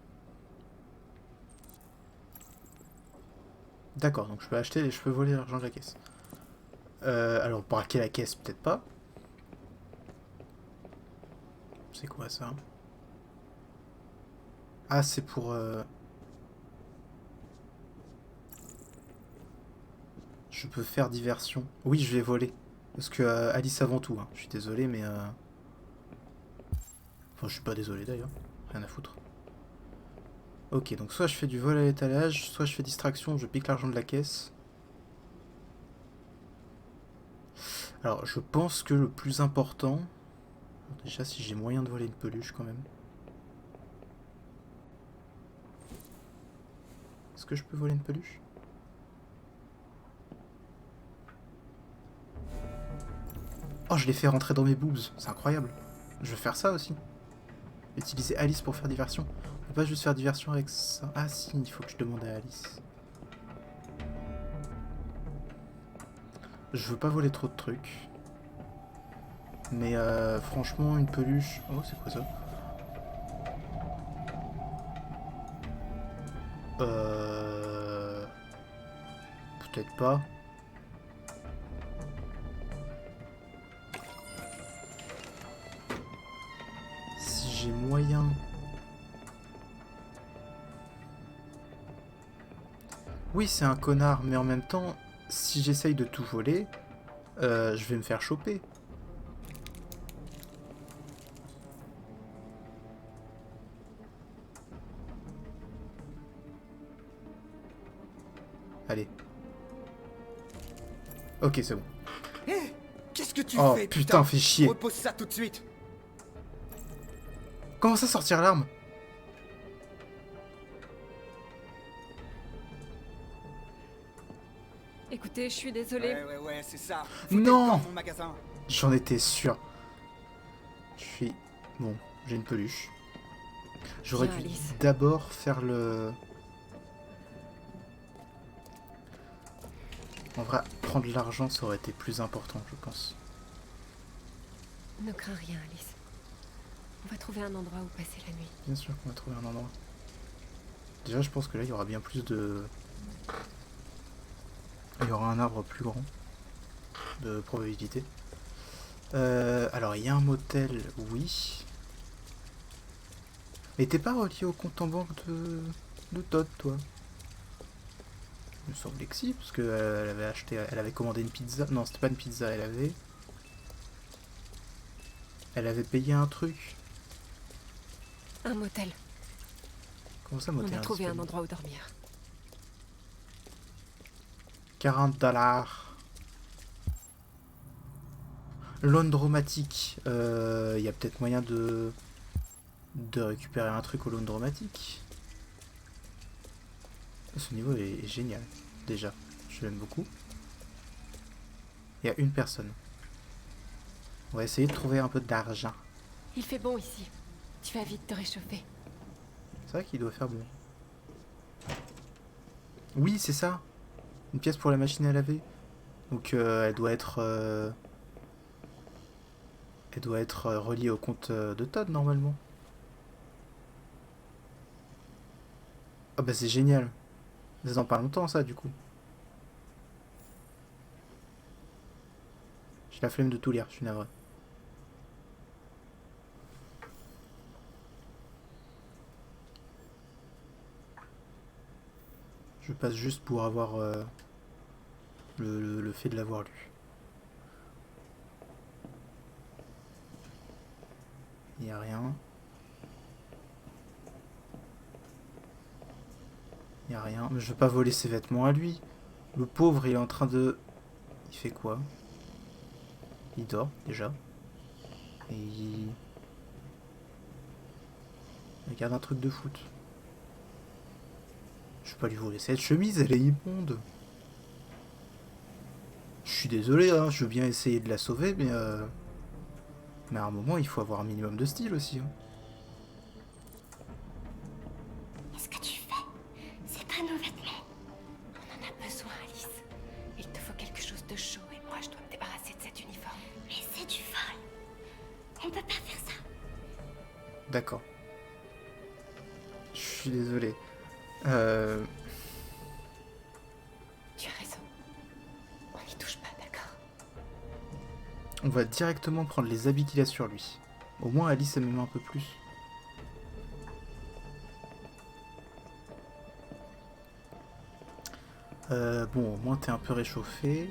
D'accord, donc je peux acheter et je peux voler l'argent de la caisse. Alors, braquer la caisse, peut-être pas. C'est quoi ça? Ah, c'est pour... Je peux faire diversion. Oui, je vais voler. Parce que Alice avant tout. Hein. Je suis désolé, mais... Enfin, je suis pas désolé d'ailleurs. Rien à foutre. Ok, donc soit je fais du vol à l'étalage, soit je fais distraction, je pique l'argent de la caisse. Alors, je pense que le plus important... Déjà, si j'ai moyen de voler une peluche quand même. Est-ce que je peux voler une peluche? Oh, je l'ai fait rentrer dans mes boobs, c'est incroyable. Je vais faire ça aussi. Utiliser Alice pour faire diversion. On peut pas juste faire diversion avec ça. Ah si, il faut que je demande à Alice. Je veux pas voler trop de trucs. Mais franchement, une peluche... Oh, c'est quoi ça? Peut-être pas. Si j'ai moyen... Oui, c'est un connard, mais en même temps, si j'essaye de tout voler, je vais me faire choper. Allez. Ok, c'est bon. Hé, qu'est-ce que tu Oh fais, putain, fais chier. Repose ça tout de suite. Comment ça sortir l'arme? Écoutez, je suis désolée. Ouais, c'est ça. Non, mon magasin. j'en étais sûr. Je suis... Bon, j'ai une peluche. J'aurais Viens, dû Alice. d'abord faire le... En vrai, prendre l'argent, ça aurait été plus important, je pense. Ne crains rien, Alice. On va trouver un endroit où passer la nuit. Bien sûr qu'on va trouver un endroit. Déjà, je pense que là, il y aura bien plus de... Il y aura un arbre plus grand de probabilité. Alors, il y a un motel, oui. Mais t'es pas relié au compte en banque de Todd, toi? Il me semblait que si, parce qu'elle avait acheté... Elle avait commandé une pizza. Non, c'était pas une pizza, elle avait... Elle avait payé un truc. Un motel. Comment ça, motel? On a trouvé un endroit où dormir. 40$. Laundromatique. Il y a peut-être moyen de récupérer un truc au laundromatique. Ce niveau est génial. Déjà, je l'aime beaucoup. Il y a une personne. On va essayer de trouver un peu d'argent. Il fait bon ici. Tu vas vite te réchauffer. C'est vrai qu'il doit faire bon. Oui, c'est ça. Une pièce pour la machine à laver. Donc elle doit être reliée au compte de Todd normalement. Ah bah c'est génial. Ça dans pas longtemps ça du coup. J'ai la flemme de tout lire, je suis navré. Je passe juste pour avoir le fait de l'avoir lu. Il n'y a rien. Il n'y a rien. Mais je veux pas voler ses vêtements à lui. Le pauvre, il est en train de... Il fait quoi? Il dort, déjà. Et il regarde un truc de foot. Je vais pas lui voler cette chemise, elle est immonde. Je suis désolé, hein, je veux bien essayer de la sauver, mais à un moment, il faut avoir un minimum de style aussi. Hein. Qu'est-ce que tu fais? C'est pas nos vêtements. On en a besoin, Alice. Il te faut quelque chose de chaud et moi je dois me débarrasser de cet uniforme. Mais c'est du vol. On peut pas faire ça. D'accord. Je suis désolé. Tu as raison. On n'y touche pas, d'accord? On va directement prendre les habits qu'il a sur lui. Au moins Alice elle m'aime un peu plus. Bon, au moins t'es un peu réchauffé.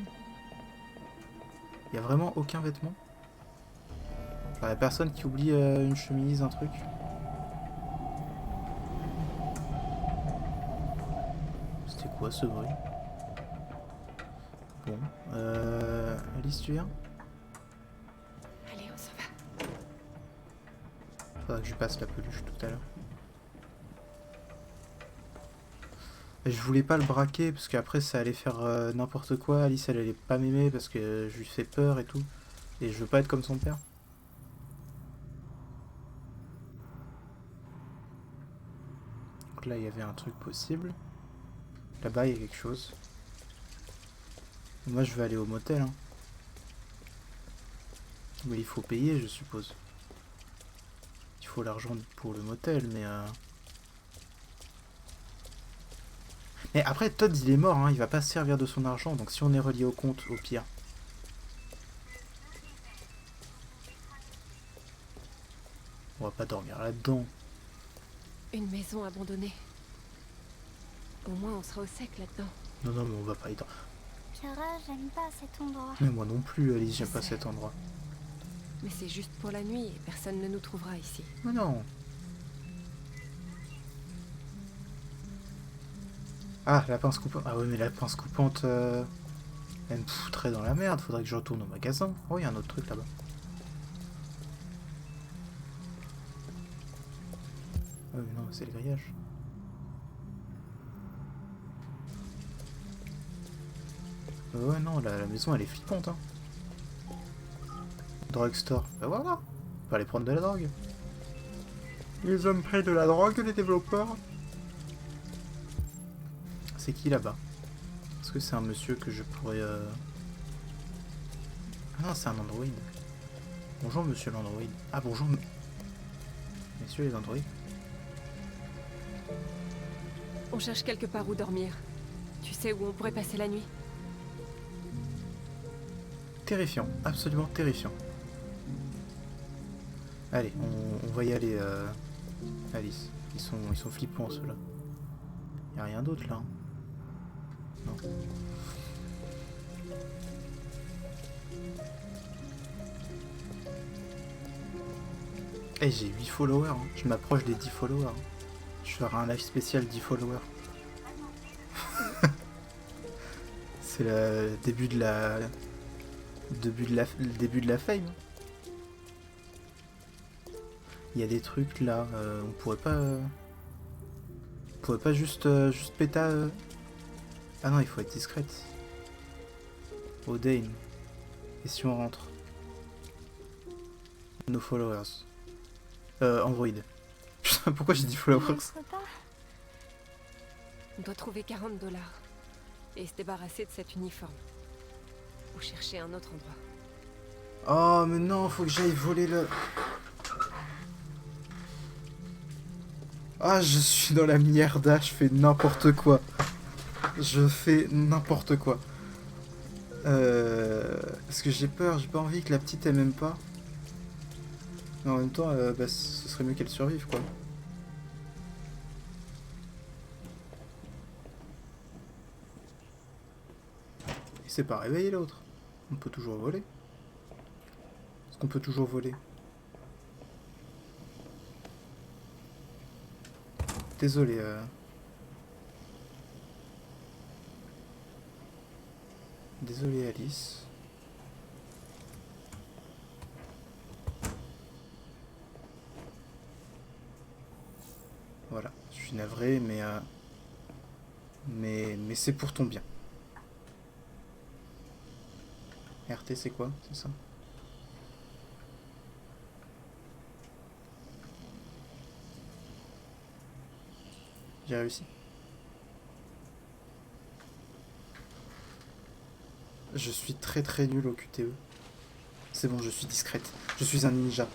Il y a vraiment aucun vêtement? Enfin, y a personne qui oublie une chemise, un truc? C'était quoi ce bruit? Bon, Alice, tu viens? Allez, on s'en va. Faudra que je passe la peluche tout à l'heure. Je voulais pas le braquer parce qu'après ça allait faire n'importe quoi. Alice elle allait pas m'aimer parce que je lui fais peur et tout. Et je veux pas être comme son père. Donc là il y avait un truc possible. Là-bas il y a quelque chose. Moi je vais aller au motel. Hein. Mais il faut payer je suppose. Il faut l'argent pour le motel mais... Mais après, Todd, il est mort, hein, il va pas se servir de son argent, donc si on est relié au compte, au pire. On va pas dormir là-dedans. Une maison abandonnée. Au moins, on sera au sec là-dedans. Non, non, mais on va pas y dormir. Clara, j'aime pas cet endroit. Mais moi non plus, Alice, j'aime pas cet endroit. Mais c'est juste pour la nuit et personne ne nous trouvera ici. Mais non. Ah, la pince coupante. Ah ouais, mais la pince coupante, elle me foutrait dans la merde. Faudrait que je retourne au magasin. Oh, il y a un autre truc là-bas. Ah mais non, c'est le grillage. Ouais, non, la maison, elle est flippante, hein. Drugstore. Bah voilà. On va aller prendre de la drogue. Ils ont pris de la drogue, les développeurs. C'est qui là-bas? Est-ce que c'est un monsieur que je pourrais... Ah non, c'est un androïde. Bonjour monsieur l'androïde. Ah bonjour messieurs les androïdes. On cherche quelque part où dormir. Tu sais où on pourrait passer la nuit? Terrifiant, absolument terrifiant. Allez, on va y aller, Alice. Ils sont flippants ceux-là. Y a rien d'autre là. Hein. Non. Eh, j'ai 8 followers. Hein. Je m'approche des 10 followers. Hein. Je ferai un live spécial 10 followers. C'est le début de la... le début de la fame. Il y a des trucs là, on pourrait pas juste péta... Ah non, il faut être discrète. O'Dane. Et si on rentre? No followers. Android. Putain, pourquoi j'ai dit followers? On doit trouver $40 et se débarrasser de cet uniforme. ou chercher un autre endroit. Oh, mais non, faut que j'aille voler le... Ah, je suis dans la merde, je fais n'importe quoi. Je fais n'importe quoi. Parce que j'ai peur, j'ai pas envie que la petite elle m'aime pas. Mais en même temps, bah, ce serait mieux qu'elle survive, quoi. Il s'est pas réveillé l'autre. On peut toujours voler. Est-ce qu'on peut toujours voler? Désolé. Désolé Alice. Voilà, je suis navré, mais c'est pour ton bien. RT c'est quoi? C'est ça? J'ai réussi. Je suis très nul au QTE. C'est bon, je suis discrète. Je suis un ninja.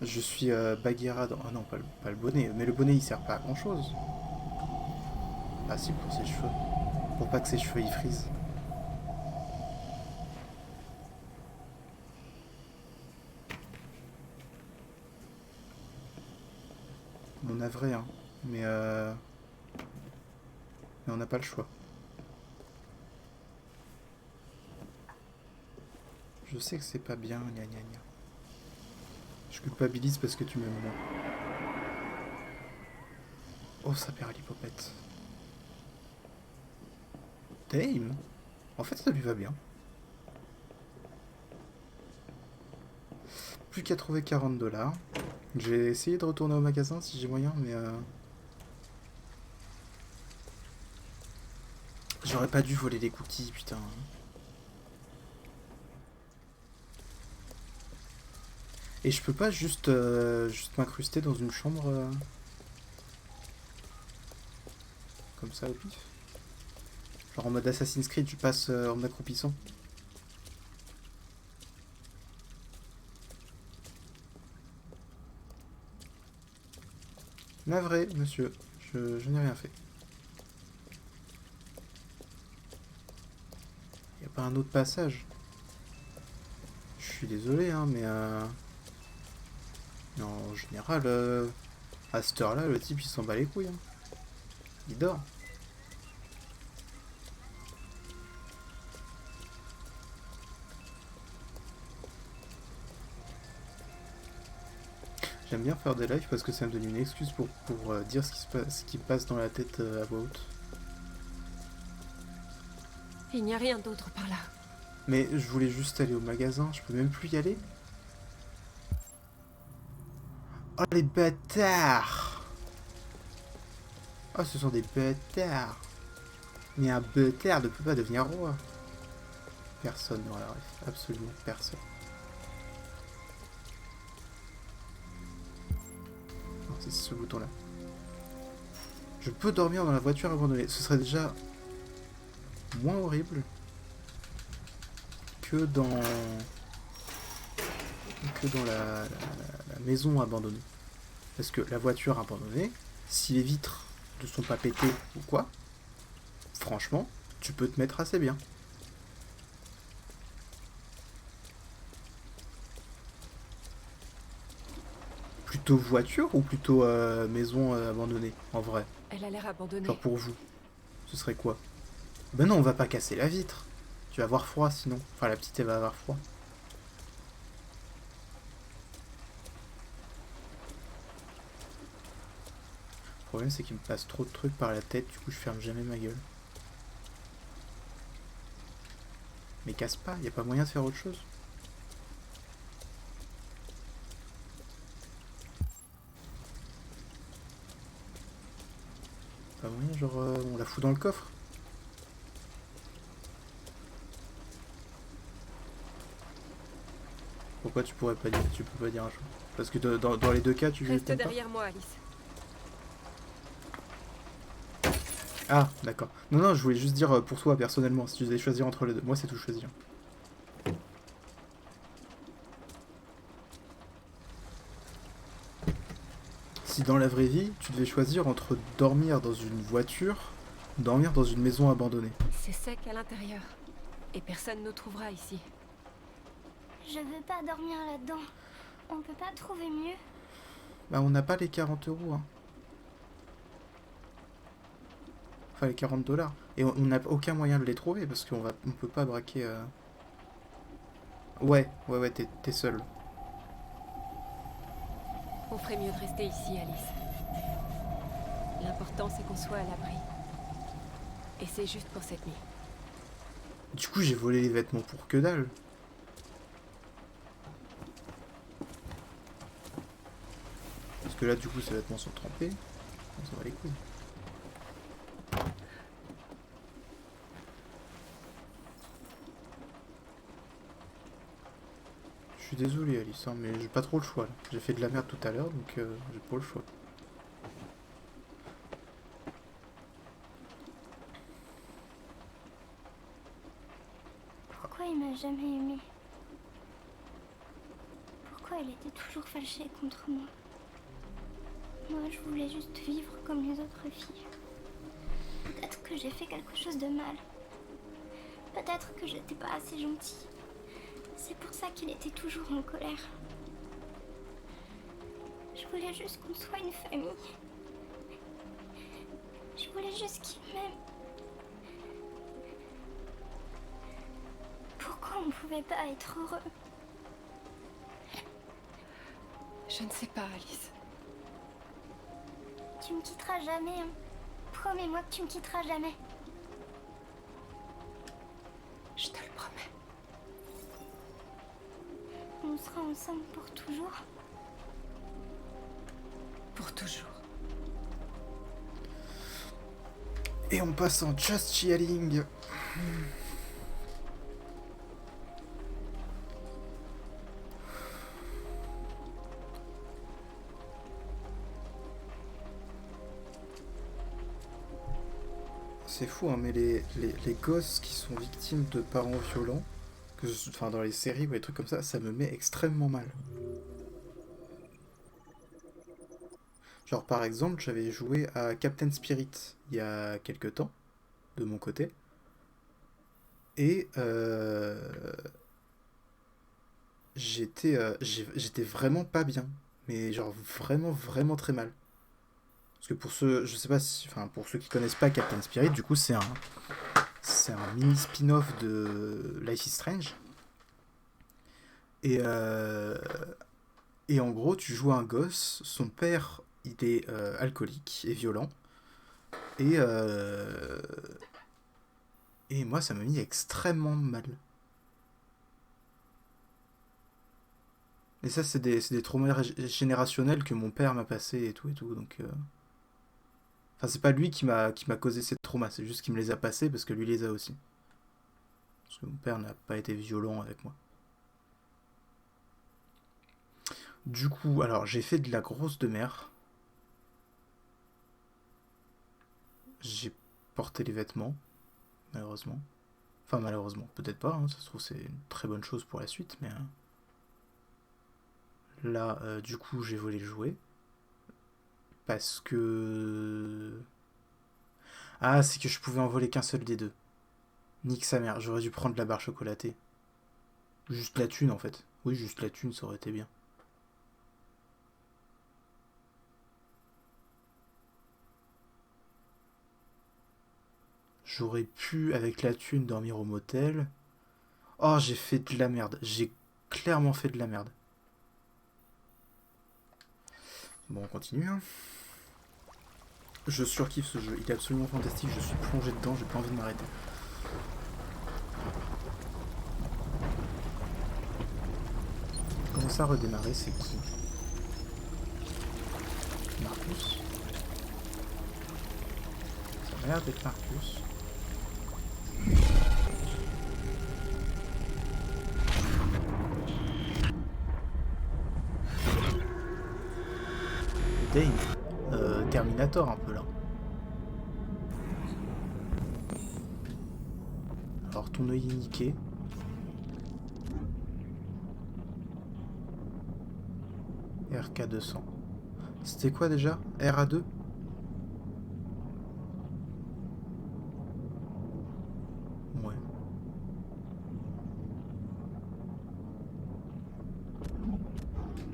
Je suis Bagheera dans... Ah non, pas le bonnet. Mais le bonnet, il sert pas à grand chose. Ah si, pour ses cheveux. Pour pas que ses cheveux, ils frisent. Mon navré, hein. Mais on n'a pas le choix. Je sais que c'est pas bien, gna gna gna. Je culpabilise parce que tu m'aimes moins. Oh, ça perd l'hypopète. Dame. En fait, ça lui va bien. Plus qu'à trouver 40$. Je vais essayer de retourner au magasin si j'ai moyen, mais j'aurais pas dû voler les cookies, putain. Et je peux pas juste m'incruster dans une chambre comme ça au pif. Genre en mode Assassin's Creed, je passe en m'accroupissant. Navré, monsieur, je n'ai rien fait. Y a pas un autre passage? Je suis désolé, hein, mais en général, à cette heure-là, le type il s'en bat les couilles. Hein. Il dort. J'aime bien faire des lives parce que ça me donne une excuse pour dire ce qui passe dans la tête à voix haute. Il n'y a rien d'autre par là. Mais je voulais juste aller au magasin, je peux même plus y aller. Oh les bâtards! Oh ce sont des bâtards! Mais un bâtard ne peut pas devenir roi. Personne n'aura la ref, absolument personne. Non, c'est ce bouton là. Je peux dormir dans la voiture abandonnée. Ce serait déjà moins horrible que dans la maison abandonnée. Parce que la voiture abandonnée, si les vitres ne sont pas pétées ou quoi, franchement, tu peux te mettre assez bien. Plutôt voiture ou plutôt maison abandonnée, en vrai? Elle a l'air abandonnée. Genre pour vous, ce serait quoi? Ben non, on va pas casser la vitre. Tu vas avoir froid sinon. Enfin, la petite, elle va avoir froid. Le problème, c'est qu'il me passe trop de trucs par la tête, du coup, je ferme jamais ma gueule. Mais casse pas, y a pas moyen de faire autre chose. Pas moyen, genre, on la fout dans le coffre. Pourquoi tu pourrais pas dire, tu peux pas dire un chose? Parce que dans les deux cas, tu Reste t'aimes pas. derrière moi, Alice. Ah, d'accord. Non, non, je voulais juste dire pour toi, personnellement, si tu devais choisir entre les deux. Moi, c'est tout choisir. Si dans la vraie vie, tu devais choisir entre dormir dans une voiture ou dormir dans une maison abandonnée. C'est sec à l'intérieur. Et personne ne nous trouvera ici. Je veux pas dormir là-dedans. On peut pas trouver mieux. Bah, on n'a pas les 40 €, hein. Enfin, les 40 $. Et on n'a aucun moyen de les trouver parce qu'on peut pas braquer... Ouais, t'es seul. On ferait mieux de rester ici, Alice. L'important, c'est qu'on soit à l'abri. Et c'est juste pour cette nuit. Du coup, j'ai volé les vêtements pour que dalle. Parce que là, du coup, ces vêtements sont trempés. Ça va les couilles. Je suis désolé, Alice, hein, mais j'ai pas trop le choix. J'ai fait de la merde tout à l'heure, donc j'ai pas le choix. Pourquoi il m'a jamais aimé? Pourquoi il était toujours fâché contre moi? Moi, je voulais juste vivre comme les autres filles. Peut-être que j'ai fait quelque chose de mal. Peut-être que j'étais pas assez gentille. C'est pour ça qu'il était toujours en colère. Je voulais juste qu'on soit une famille. Je voulais juste qu'il m'aime. Pourquoi on ne pouvait pas être heureux? Je ne sais pas, Alice. Tu me quitteras jamais, hein. Promets-moi que tu me quitteras jamais. Je te le promets. On sera ensemble pour toujours. Pour toujours. Et on passe en Just Chilling. C'est fou, hein, mais les gosses qui sont victimes de parents violents, enfin dans les séries ou les trucs comme ça me met extrêmement mal. Genre par exemple, j'avais joué à Captain Spirit il y a quelques temps, de mon côté, et j'étais vraiment pas bien, mais genre vraiment très mal. Parce que pour ceux, je sais pas si, enfin pour ceux qui connaissent pas Captain Spirit, du coup c'est un mini spin-off de Life is Strange. Et en gros, tu joues un gosse, son père il est alcoolique et violent, et moi ça m'a mis extrêmement mal. Et ça c'est des traumas générationnels que mon père m'a passé et tout donc enfin c'est pas lui qui m'a causé ces traumas, c'est juste qu'il me les a passés parce que lui les a aussi. Parce que mon père n'a pas été violent avec moi. Du coup, alors j'ai fait de la grosse de mer. J'ai porté les vêtements, malheureusement. Enfin malheureusement, peut-être pas, hein, ça se trouve c'est une très bonne chose pour la suite, mais... Là, du coup, j'ai volé le jouet. Parce que... Ah, c'est que je pouvais en voler qu'un seul des deux. Nique sa mère, j'aurais dû prendre la barre chocolatée. Juste la thune, en fait. Oui, juste la thune, ça aurait été bien. J'aurais pu, avec la thune, dormir au motel. Oh, j'ai fait de la merde. J'ai clairement fait de la merde. Bon, on continue. Hein. Je surkiffe ce jeu. Il est absolument fantastique. Je suis plongé dedans. J'ai pas envie de m'arrêter. Comment ça redémarrer? C'est qui? Marcus? Ça a l'air d'être Marcus. Dane, Terminator un peu là. ton œil est niqué. RK200. C'était quoi déjà? RA2? Ouais.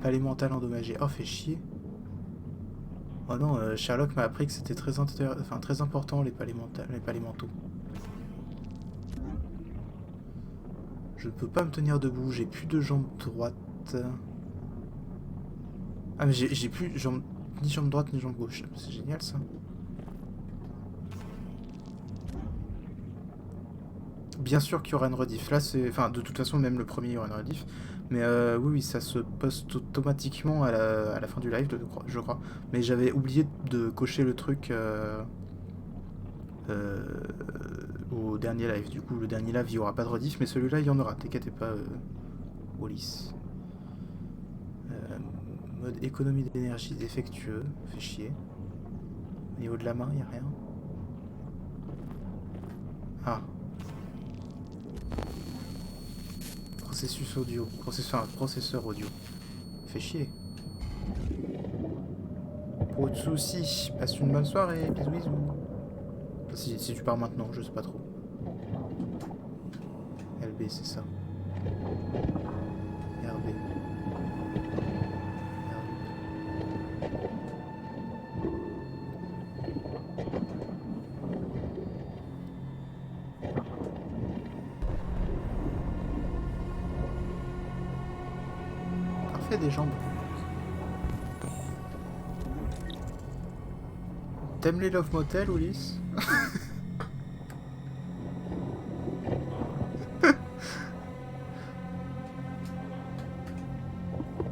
Palais mental endommagé. Oh, fait chier. Oh non, Sherlock m'a appris que c'était très important les palais mentaux. Je ne peux pas me tenir debout, j'ai plus de jambe droite. Ah mais j'ai plus ni jambe droite ni jambe gauche. C'est génial ça. Bien sûr qu'il y aura une rediff. Là c'est... Enfin de toute façon même le premier il y aura une rediff. Mais oui ça se poste automatiquement à la fin du live je crois. Mais j'avais oublié de cocher le truc au dernier live. Du coup le dernier live il n'y aura pas de rediff mais celui-là il y en aura. T'inquiète pas Wallis. Mode économie d'énergie défectueux, fait chier. Au niveau de la main, il n'y a rien. Ah. Processus audio. Processeur audio. Fait chier. Pas de soucis. Passe une bonne soirée. Bisous bisous. Enfin, si tu pars maintenant, je sais pas trop. LB, c'est ça. RB. Parfait des jambes. T'aimes les Love Motel, Ulysse?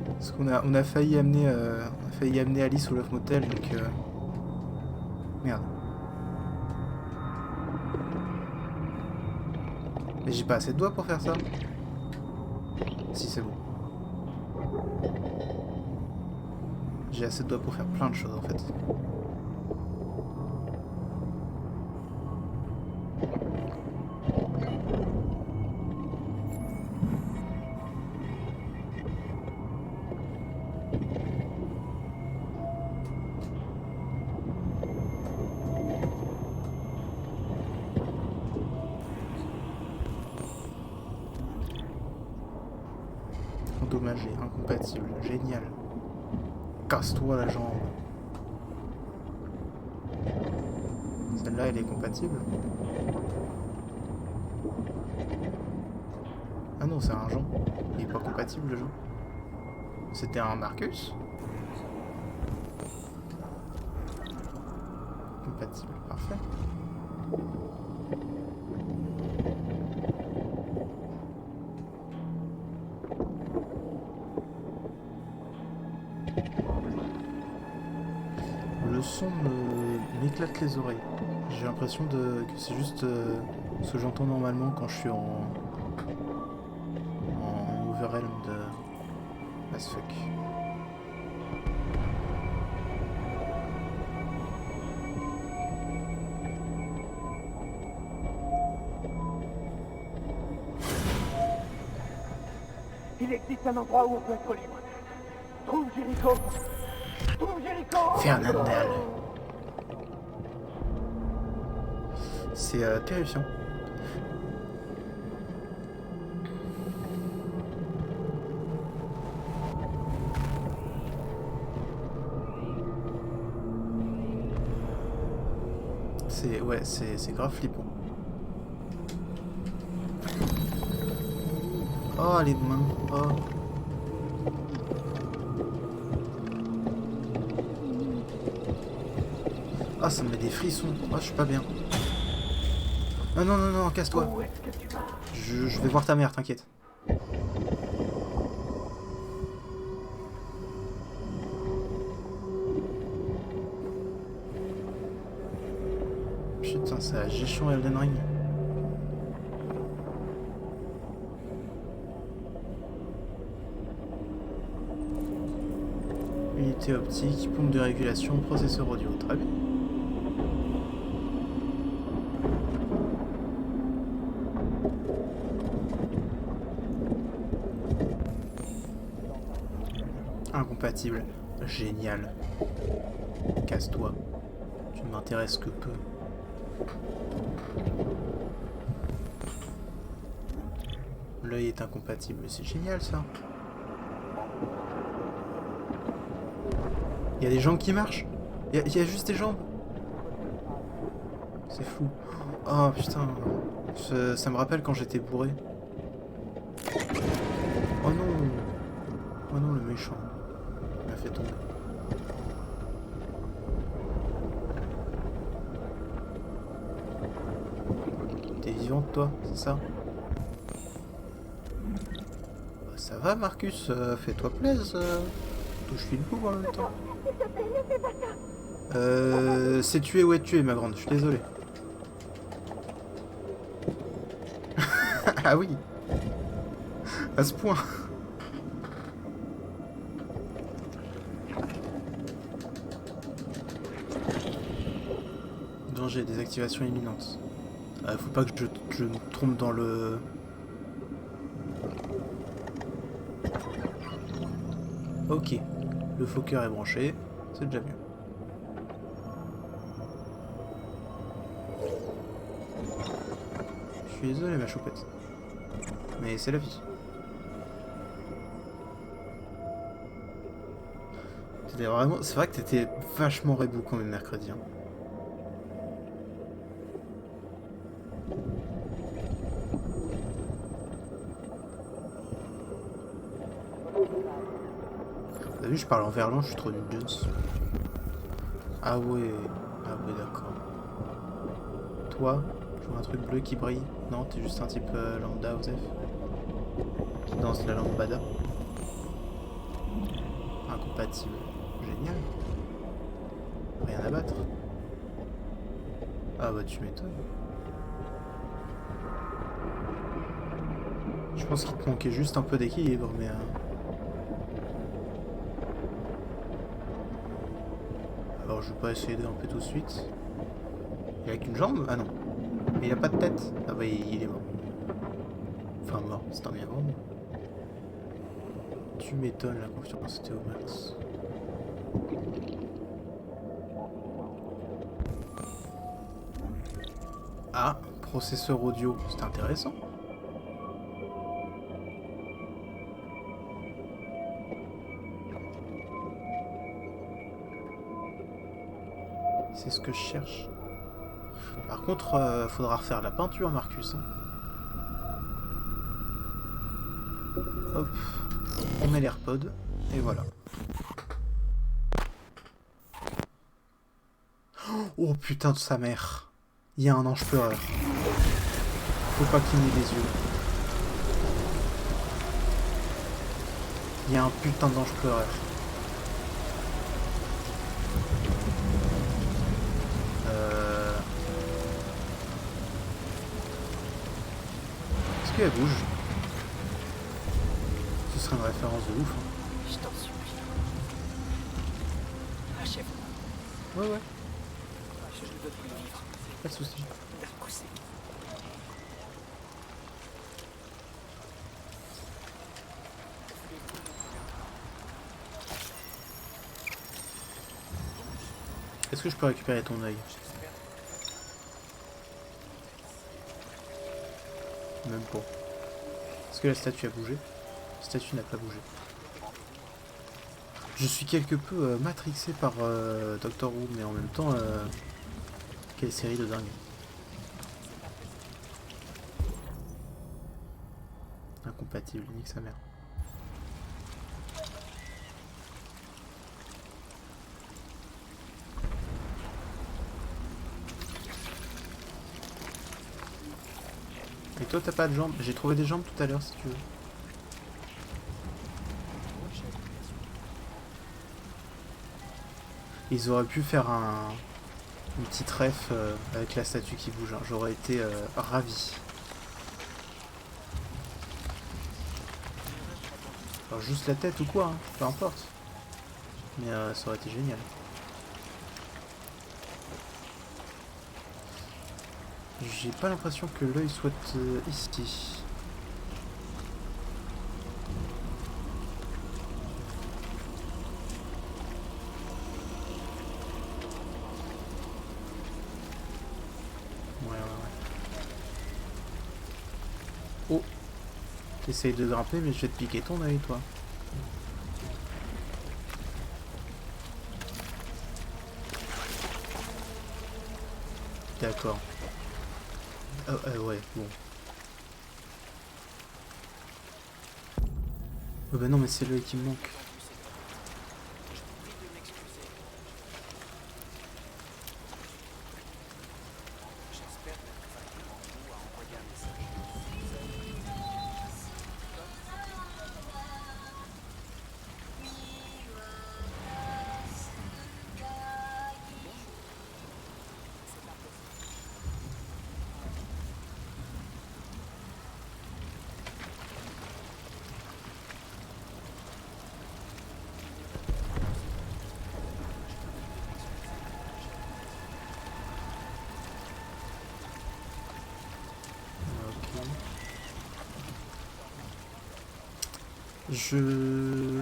Parce qu'on a failli amener Alice au Love Motel, donc merde. Mais j'ai pas assez de doigts pour faire ça. Si c'est bon. J'ai assez de doigts pour faire plein de choses en fait. Endommagé, incompatible, génial. Casse-toi la jambe. Celle-là, elle est compatible. Ah non, c'est un Jean. Il est pas compatible, le Jean. C'était un Marcus. Compatible, parfait. Le son m'éclate les oreilles. J'ai l'impression que c'est juste ce que j'entends normalement quand je suis en overwhelm de as fuck. Il existe un endroit où on peut être libre. Trouve Jericho. Fernandel. C'est terrifiant. C'est grave flippant. Oh les mains. Oh. Ah, ça me met des frissons. Ah, je suis pas bien. Non, non, non, non, casse-toi. Je vais voir ta mère, t'inquiète. Putain, c'est la gestion Elden Ring. Unité optique, pompe de régulation, processeur audio. Très bien. Incompatible. Génial. Casse-toi. Tu ne m'intéresses que peu. L'œil est incompatible, mais c'est génial ça. Il y a des jambes qui marchent. Il y a juste des jambes. C'est fou. Oh putain. Ça me rappelle quand j'étais bourré. Oh non. Oh non, le méchant. Il m'a fait tomber. T'es vivante toi, c'est ça? Ça va Marcus, fais-toi plaisir. Touche-lui le bout en même temps. C'est tuer ou être tué ma grande, je suis désolé. Ah oui. À ce point. Danger, désactivation imminente. Faut pas que je me trompe dans le... Ok, le foqueur est branché, c'est déjà mieux. Je suis désolé ma choupette, mais c'est la vie. C'est vrai que t'étais vachement rebou quand même mercredi. Hein. T'as vu, je parle en verlan, je suis trop nul Jones. Ah ouais, d'accord. Toi, je vois un truc bleu qui brille. Non, t'es juste un type lambda, Osef. Qui danse la lambada. Incompatible. Génial. Rien à battre. Ah bah tu m'étonnes. Je pense qu'il te manquait juste un peu d'équilibre, mais... Alors je vais pas essayer d'un peu tout de suite. Il a qu'une jambe? Ah non. Mais il a pas de tête. Ah bah il est mort. Enfin mort, c'est un bien grand mot. Tu m'étonnes, la confiance était au max. Ah, processeur audio, c'est intéressant. C'est ce que je cherche. Par contre, faudra refaire la peinture, Marcus. Hein. Hop. On met l'AirPod. Et voilà. Oh putain de sa mère. Il y a un ange pleureur. Faut pas qu'il m'ait les yeux. Il y a un putain d'ange pleureur. Est-ce qu'elle bouge? Ce serait une référence de ouf. Hein. Je t'en supplie. Achève-moi. Ouais. Je ne veux plus vivre. Pas de soucis. D'un coup, c'est... Est-ce que je peux récupérer ton œil? Même pas. Est-ce que la statue a bougé? La statue n'a pas bougé. Je suis quelque peu matrixé par Doctor Who, mais en même temps, quelle série de dingue. Incompatible, nique sa mère. Et toi t'as pas de jambes? J'ai trouvé des jambes tout à l'heure si tu veux. Ils auraient pu faire une petite ref avec la statue qui bouge, hein. J'aurais été ravi. Alors juste la tête ou quoi, hein, peu importe. Mais ça aurait été génial. J'ai pas l'impression que l'œil soit ici. Essaye de grimper, mais je vais te piquer ton œil, toi. D'accord. Ouais, bon. Oh bah non, mais c'est l'œil qui me manque.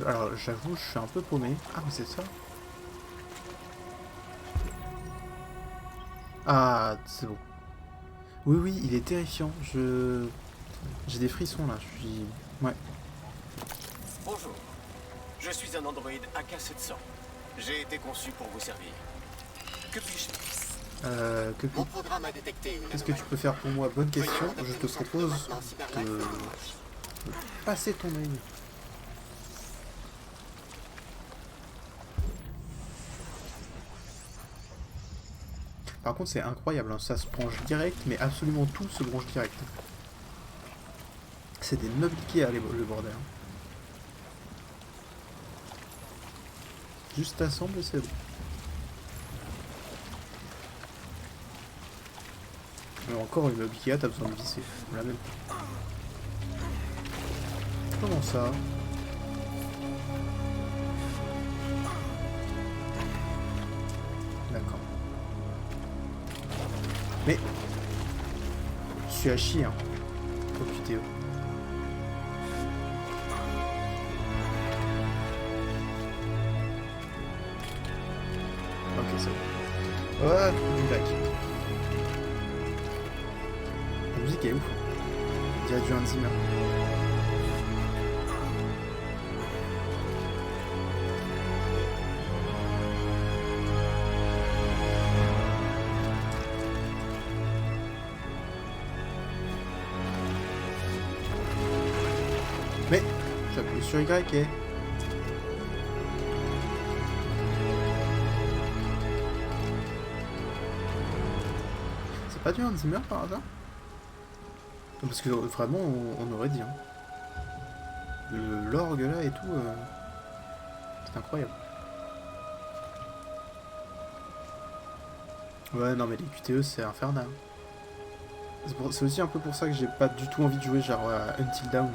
Alors, j'avoue, je suis un peu paumé. Ah, mais c'est ça. Ah, c'est bon. Oui, oui, il est terrifiant. J'ai des frissons, là. Je suis... Ouais. Bonjour. Je suis un androïde AK-700. J'ai été conçu pour vous servir. Que puis-je? Mon programme a détecté une Qu'est-ce que tu peux faire pour moi? Bonne question. Je te propose de passer ton œil. Par contre, c'est incroyable, hein. Ça se branche direct, mais absolument tout se branche direct. C'est des meubles Ikea, le bordel. Juste t'assembles et c'est bon. Alors encore, le meuble Ikea, t'as besoin de visser. La même. Comment ça? D'accord. Mais je suis à chier, hein. Au QTE. Ok, c'est bon. Ah, du lac. La musique est ouf. Il y a du Hans Zimmer. Mais j'appuie sur Y et... C'est pas du Hans Zimmer par hasard? Parce que vraiment on aurait dit. Hein. L'orgue là et tout, c'est incroyable. Ouais non mais les QTE c'est infernal. C'est aussi un peu pour ça que j'ai pas du tout envie de jouer genre Until Dawn.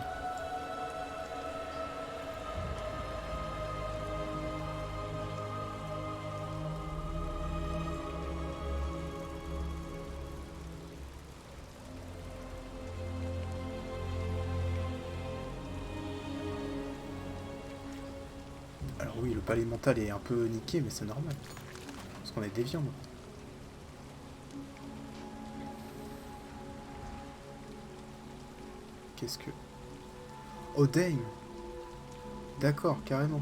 Alors oui, le palais mental est un peu niqué, mais c'est normal. Parce qu'on est déviant. Qu'est-ce que... Oh dang. D'accord, carrément.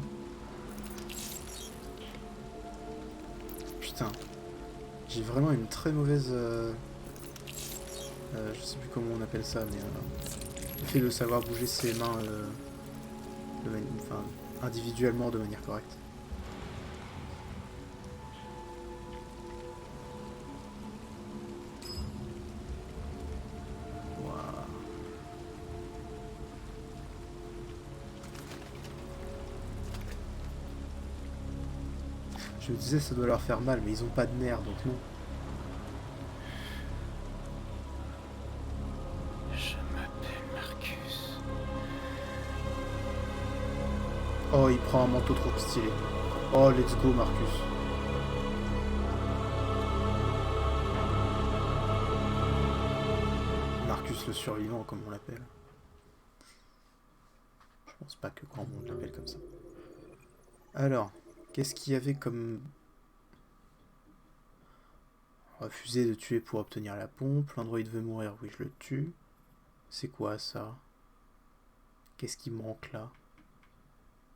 Putain. J'ai vraiment une très mauvaise... je sais plus comment on appelle ça, mais... le fait de savoir bouger ses mains... enfin, individuellement de manière correcte. Je me disais ça doit leur faire mal, mais ils ont pas de nerfs, donc non. Je m'appelle Marcus. Oh, il prend un manteau trop stylé. Oh, let's go, Marcus. Marcus le survivant, comme on l'appelle. Je pense pas que grand monde l'appelle comme ça. Alors... Qu'est-ce qu'il y avait comme... Refuser de tuer pour obtenir la pompe. L'androïde veut mourir, oui je le tue. C'est quoi ça? Qu'est-ce qui manque là?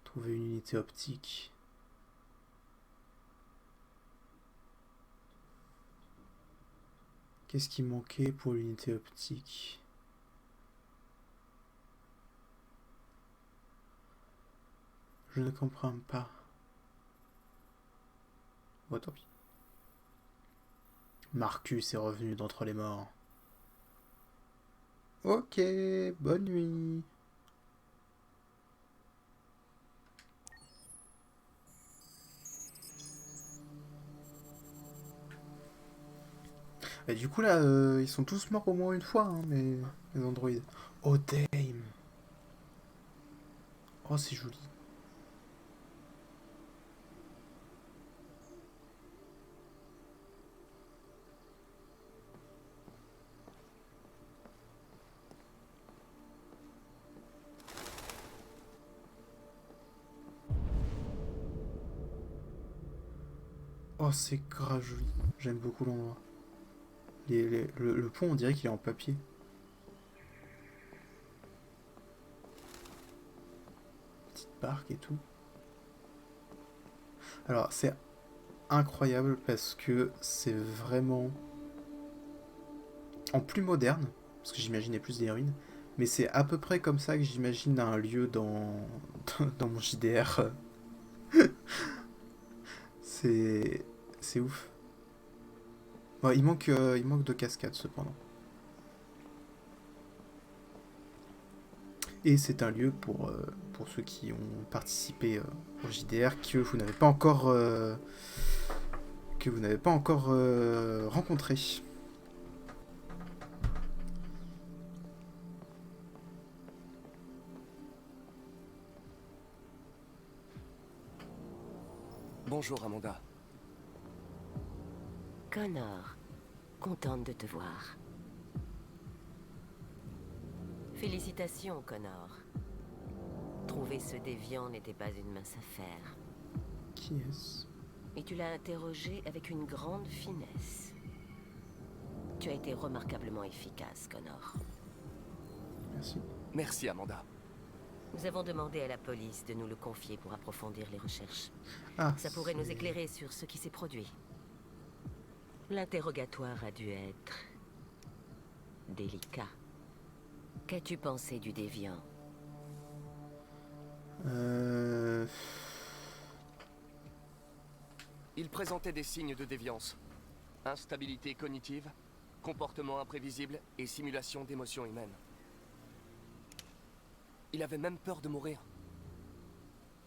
Trouver une unité optique. Qu'est-ce qui manquait pour l'unité optique? Je ne comprends pas. Bon, tant pis. Marcus est revenu d'entre les morts. Ok, bonne nuit. Et du coup là, ils sont tous morts au moins une fois, hein, les androïdes. Oh damn. Oh c'est joli. Oh c'est grave joli. J'aime beaucoup l'endroit. Le pont, on dirait qu'il est en papier. Petite barque et tout. Alors, c'est incroyable parce que c'est vraiment en plus moderne, parce que j'imaginais plus des ruines, mais c'est à peu près comme ça que j'imagine un lieu dans mon JDR. C'est ouf. Bon, il manque de cascades cependant. Et c'est un lieu pour ceux qui ont participé au JDR que vous n'avez pas encore rencontré. Bonjour Amanda. Connor, contente de te voir. Félicitations, Connor. Trouver ce déviant n'était pas une mince affaire. Qui est-ce? Et tu l'as interrogé avec une grande finesse. Tu as été remarquablement efficace, Connor. Merci. Merci, Amanda. Nous avons demandé à la police de nous le confier pour approfondir les recherches. Ah, ça pourrait nous éclairer sur ce qui s'est produit. L'interrogatoire a dû être délicat. Qu'as-tu pensé du déviant? Il présentait des signes de déviance. Instabilité cognitive, comportement imprévisible et simulation d'émotions humaines. Il avait même peur de mourir.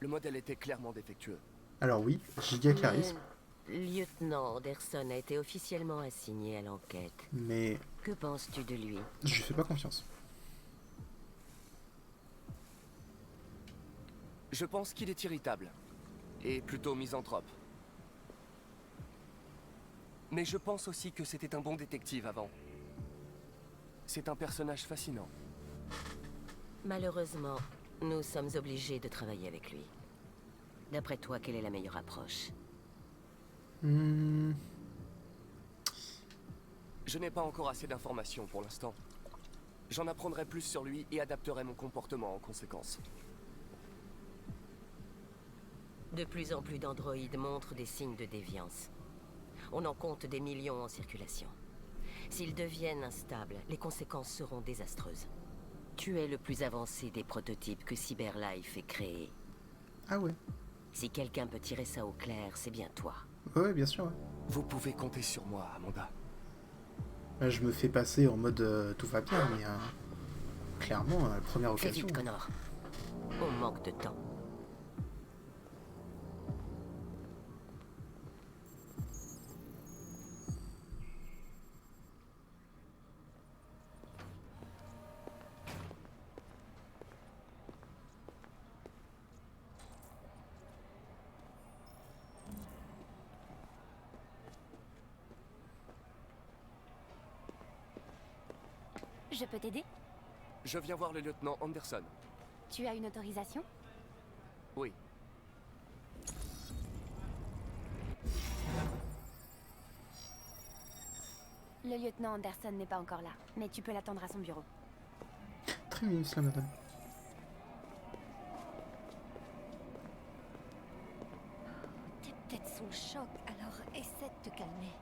Le modèle était clairement défectueux. Alors oui, giga charisme. Le lieutenant Anderson a été officiellement assigné à l'enquête. Mais... Que penses-tu de lui? Je lui fais pas confiance. Je pense qu'il est irritable. Et plutôt misanthrope. Mais je pense aussi que c'était un bon détective avant. C'est un personnage fascinant. Malheureusement, nous sommes obligés de travailler avec lui. D'après toi, quelle est la meilleure approche? Je n'ai pas encore assez d'informations pour l'instant. J'en apprendrai plus sur lui et adapterai mon comportement en conséquence. De plus en plus d'androïdes montrent des signes de déviance. On en compte des millions en circulation. S'ils deviennent instables, les conséquences seront désastreuses. Tu es le plus avancé des prototypes que CyberLife ait créés. Ah ouais. Si quelqu'un peut tirer ça au clair, c'est bien toi. Ouais, bien sûr. Ouais. Vous pouvez compter sur moi, Amanda. Là, je me fais passer en mode tout va bien, mais clairement, la première occasion. Fais vite, Connor. On manque de temps. Je peux t'aider? Je viens voir le lieutenant Anderson. Tu as une autorisation? Oui. Le lieutenant Anderson n'est pas encore là, mais tu peux l'attendre à son bureau. Très bien, cela, madame. être sous le choc, alors essaie de te calmer.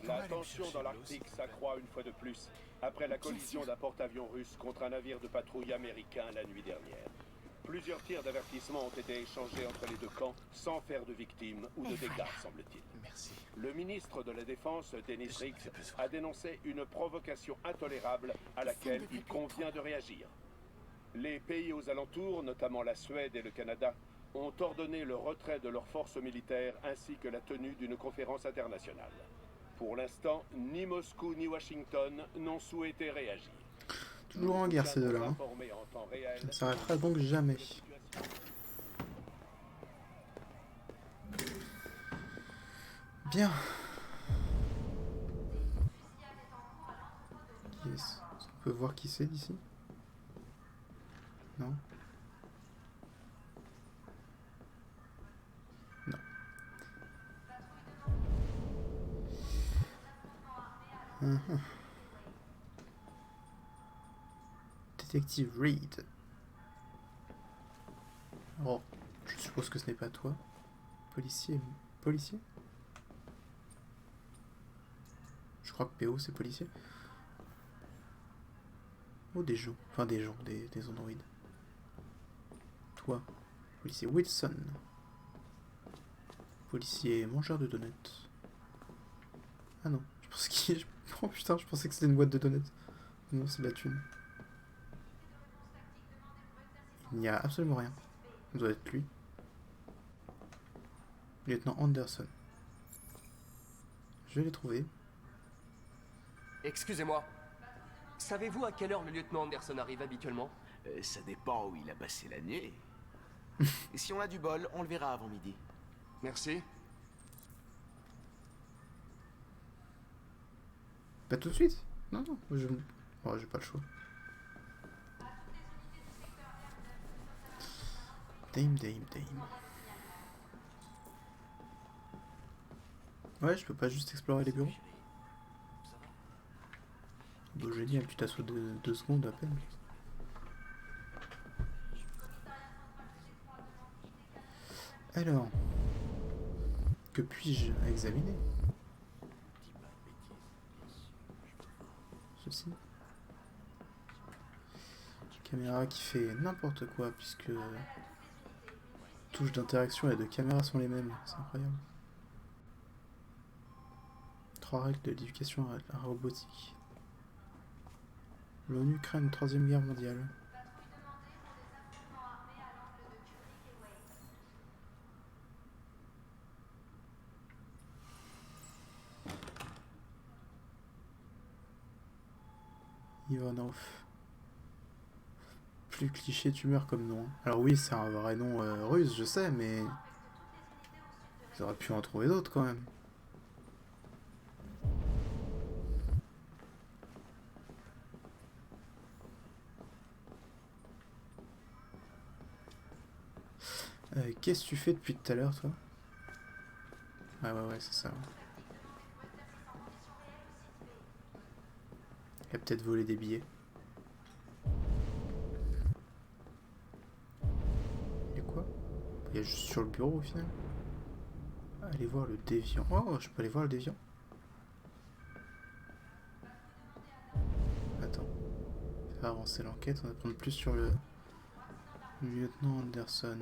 La tension dans l'Arctique s'accroît une fois de plus, après la collision d'un porte-avions russe contre un navire de patrouille américain la nuit dernière. Plusieurs tirs d'avertissement ont été échangés entre les deux camps, sans faire de victimes ou de dégâts, semble-t-il. Merci. Le ministre de la Défense, Dennis Riggs, a dénoncé une provocation intolérable à laquelle il convient de réagir. Les pays aux alentours, notamment la Suède et le Canada, ont ordonné le retrait de leurs forces militaires ainsi que la tenue d'une conférence internationale. Pour l'instant, ni Moscou ni Washington n'ont souhaité réagir. Toujours en guerre ces deux-là. Hein. Ça ne s'arrêtera donc jamais. Bien. Yes. On peut voir qui c'est d'ici? Non. Non. Détective Reed. Oh, je suppose que ce n'est pas toi. Policier. Policier? Je crois que PO c'est policier. Oh, des gens. Enfin, des gens, des androïdes. Toi, policier Wilson. Policier mangeur de donuts. Ah non, je pense qu'il... Oh putain, je pensais que c'était une boîte de donuts. Non, c'est de la thune. Il n'y a absolument rien. Ça doit être lui. Lieutenant Anderson. Je l'ai trouvé. Excusez-moi. Savez-vous à quelle heure le lieutenant Anderson arrive habituellement? Ça dépend où il a passé la nuit. Et si on a du bol, on le verra avant midi. Merci. Pas tout de suite. Non, non, oh, j'ai pas le choix. Dame. Ouais, je peux pas juste explorer les bureaux. Bon, j'ai dit un petit assaut de 2 secondes à peine. Alors, que puis-je examiner? Ceci. Caméra qui fait n'importe quoi puisque touches d'interaction et de caméra sont les mêmes, c'est incroyable. 3 règles de l'éducation à la robotique. L'ONU craint une 3e guerre mondiale. Ivanov. Plus cliché tu meurs comme nom. Alors oui, c'est un vrai nom russe, je sais, mais... Ils auraient pu en trouver d'autres quand même. Qu'est-ce que tu fais depuis tout à l'heure, toi? Ah ouais, c'est ça. Il a peut-être volé des billets. Il y a quoi? Il y a juste sur le bureau au final. Allez voir le déviant. Oh, je peux aller voir le déviant. Attends. Faire avancer l'enquête, on va prendre plus sur le lieutenant Anderson.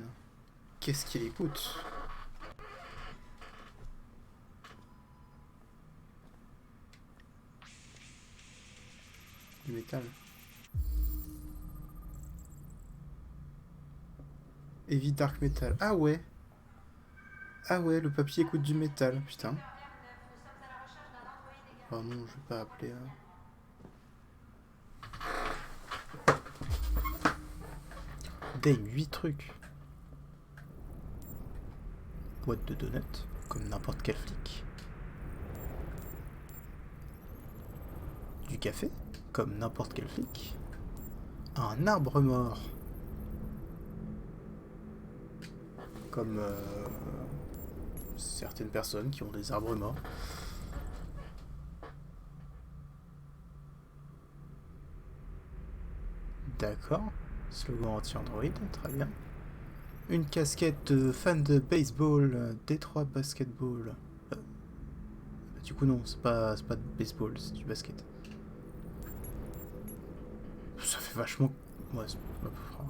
Qu'est-ce qu'il écoute? Du métal. Heavy Dark Metal. Ah ouais. Ah ouais, le papier écoute du métal. Putain. Oh non, je vais pas appeler... Dame, 8 trucs. Boîte de donuts, comme n'importe quel flic. Du café, comme n'importe quel flic. Un arbre mort. Comme certaines personnes qui ont des arbres morts. D'accord. Slogan anti-Android, très bien. Une casquette de fan de baseball, Détroit Basketball. Du coup non, c'est pas de baseball, c'est du basket. Ça fait vachement... Ouais,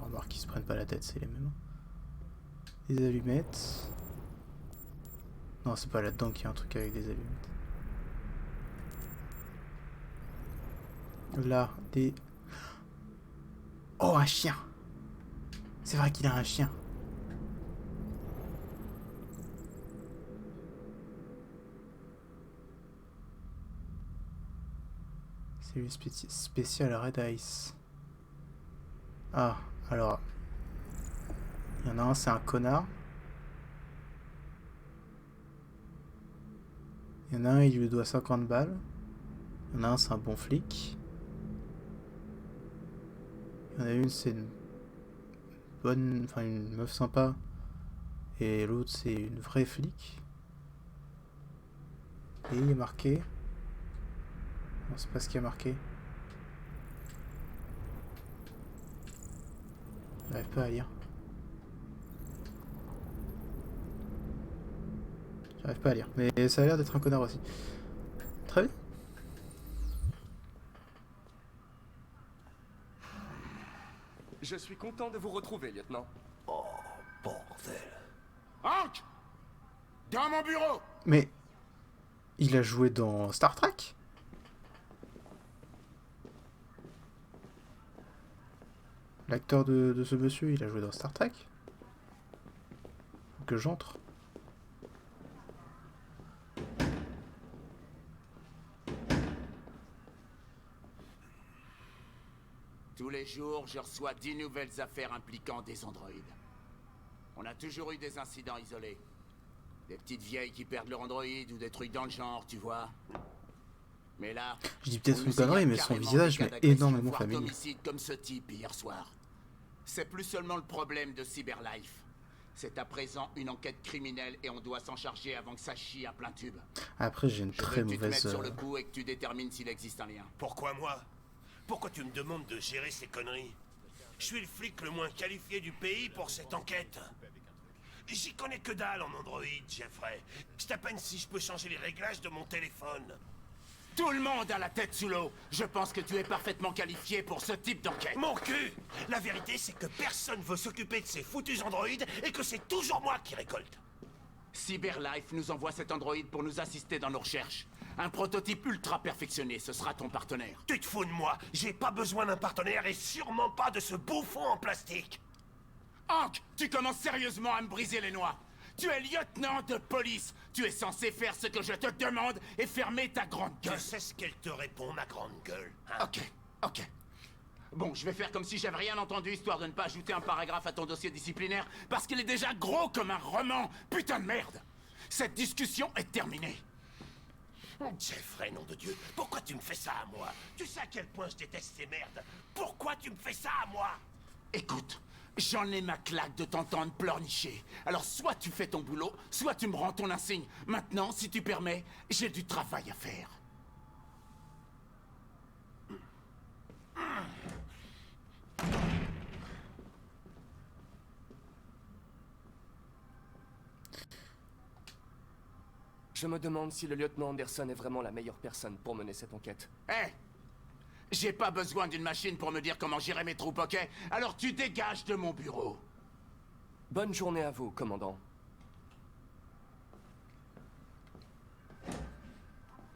remarque qu'ils se prennent pas la tête, c'est les mêmes. Des allumettes. Non, c'est pas là-dedans qu'il y a un truc avec des allumettes. Là, des... Oh, un chien! C'est vrai qu'il a un chien. C'est le spécial Red Ice. Ah, alors... Il y en a un, c'est un connard. Il y en a un, il lui doit 50 balles. Il y en a un, c'est un bon flic. Il y en a une, c'est une bonne... Enfin, une meuf sympa. Et l'autre, c'est une vraie flic. Et il est marqué... Non, c'est pas ce qu'il y a marqué. J'arrive pas à lire. J'arrive pas à lire. Mais ça a l'air d'être un connard aussi. Très bien. Je suis content de vous retrouver, lieutenant. Oh, bordel. Hank! Dans mon bureau! Mais... Il a joué dans Star Trek? L'acteur de ce monsieur, il a joué dans Star Trek? Que j'entre. Tous les jours, je reçois 10 nouvelles affaires impliquant des androïdes. On a toujours eu des incidents isolés. Des petites vieilles qui perdent leur androïde ou des trucs dans le genre, tu vois. Mais là... Je dis peut-être une connerie, mais son visage m'est énormément familier. Homicide comme ce type hier soir. C'est plus seulement le problème de Cyberlife. C'est à présent une enquête criminelle et on doit s'en charger avant que ça chie à plein tube. Après, j'ai une très mauvaise... Je veux que tu te mettes sur le coup et que tu détermines s'il existe un lien. Pourquoi moi? Pourquoi tu me demandes de gérer ces conneries? Je suis le flic le moins qualifié du pays pour cette enquête. J'y connais que dalle en Android, Jeffrey. C'est à peine si je peux changer les réglages de mon téléphone. Tout le monde a la tête sous l'eau. Je pense que tu es parfaitement qualifié pour ce type d'enquête. Mon cul! La vérité, c'est que personne veut s'occuper de ces foutus androïdes et que c'est toujours moi qui récolte. Cyberlife nous envoie cet androïde pour nous assister dans nos recherches. Un prototype ultra perfectionné, ce sera ton partenaire. Tu te fous de moi? J'ai pas besoin d'un partenaire et sûrement pas de ce bouffon en plastique. Hank, tu commences sérieusement à me briser les noix. Tu es lieutenant de police. Tu es censé faire ce que je te demande et fermer ta grande gueule. Je sais ce qu'elle te répond, ma grande gueule. Hein? Ok. Bon, je vais faire comme si j'avais rien entendu, histoire de ne pas ajouter un paragraphe à ton dossier disciplinaire, parce qu'il est déjà gros comme un roman. Putain de merde. Cette discussion est terminée. Jeffrey, nom de Dieu, pourquoi tu me fais ça à moi? Tu sais à quel point je déteste ces merdes. Pourquoi tu me fais ça à moi? Écoute, j'en ai ma claque de t'entendre pleurnicher. Alors soit tu fais ton boulot, soit tu me rends ton insigne. Maintenant, si tu permets, j'ai du travail à faire. Je me demande si le lieutenant Anderson est vraiment la meilleure personne pour mener cette enquête. Hé! J'ai pas besoin d'une machine pour me dire comment gérer mes troupes, ok? Alors tu dégages de mon bureau. Bonne journée à vous, commandant.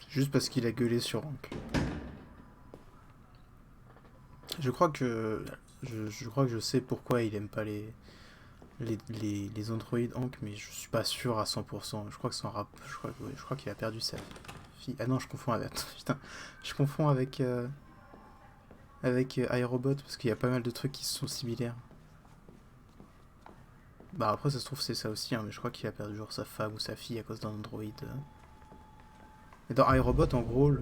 Juste parce qu'il a gueulé sur Hank. Je crois que je sais pourquoi il aime pas les androïdes Hank, mais je suis pas sûr à 100%. Je crois que c'est un rap. Je crois qu'il a perdu sa fille. Ah non, je confonds avec. Putain, je confonds avec iRobot parce qu'il y a pas mal de trucs qui sont similaires. Bah après ça se trouve c'est ça aussi, hein, mais je crois qu'il a perdu genre sa femme ou sa fille à cause d'un androïde. Et dans iRobot en gros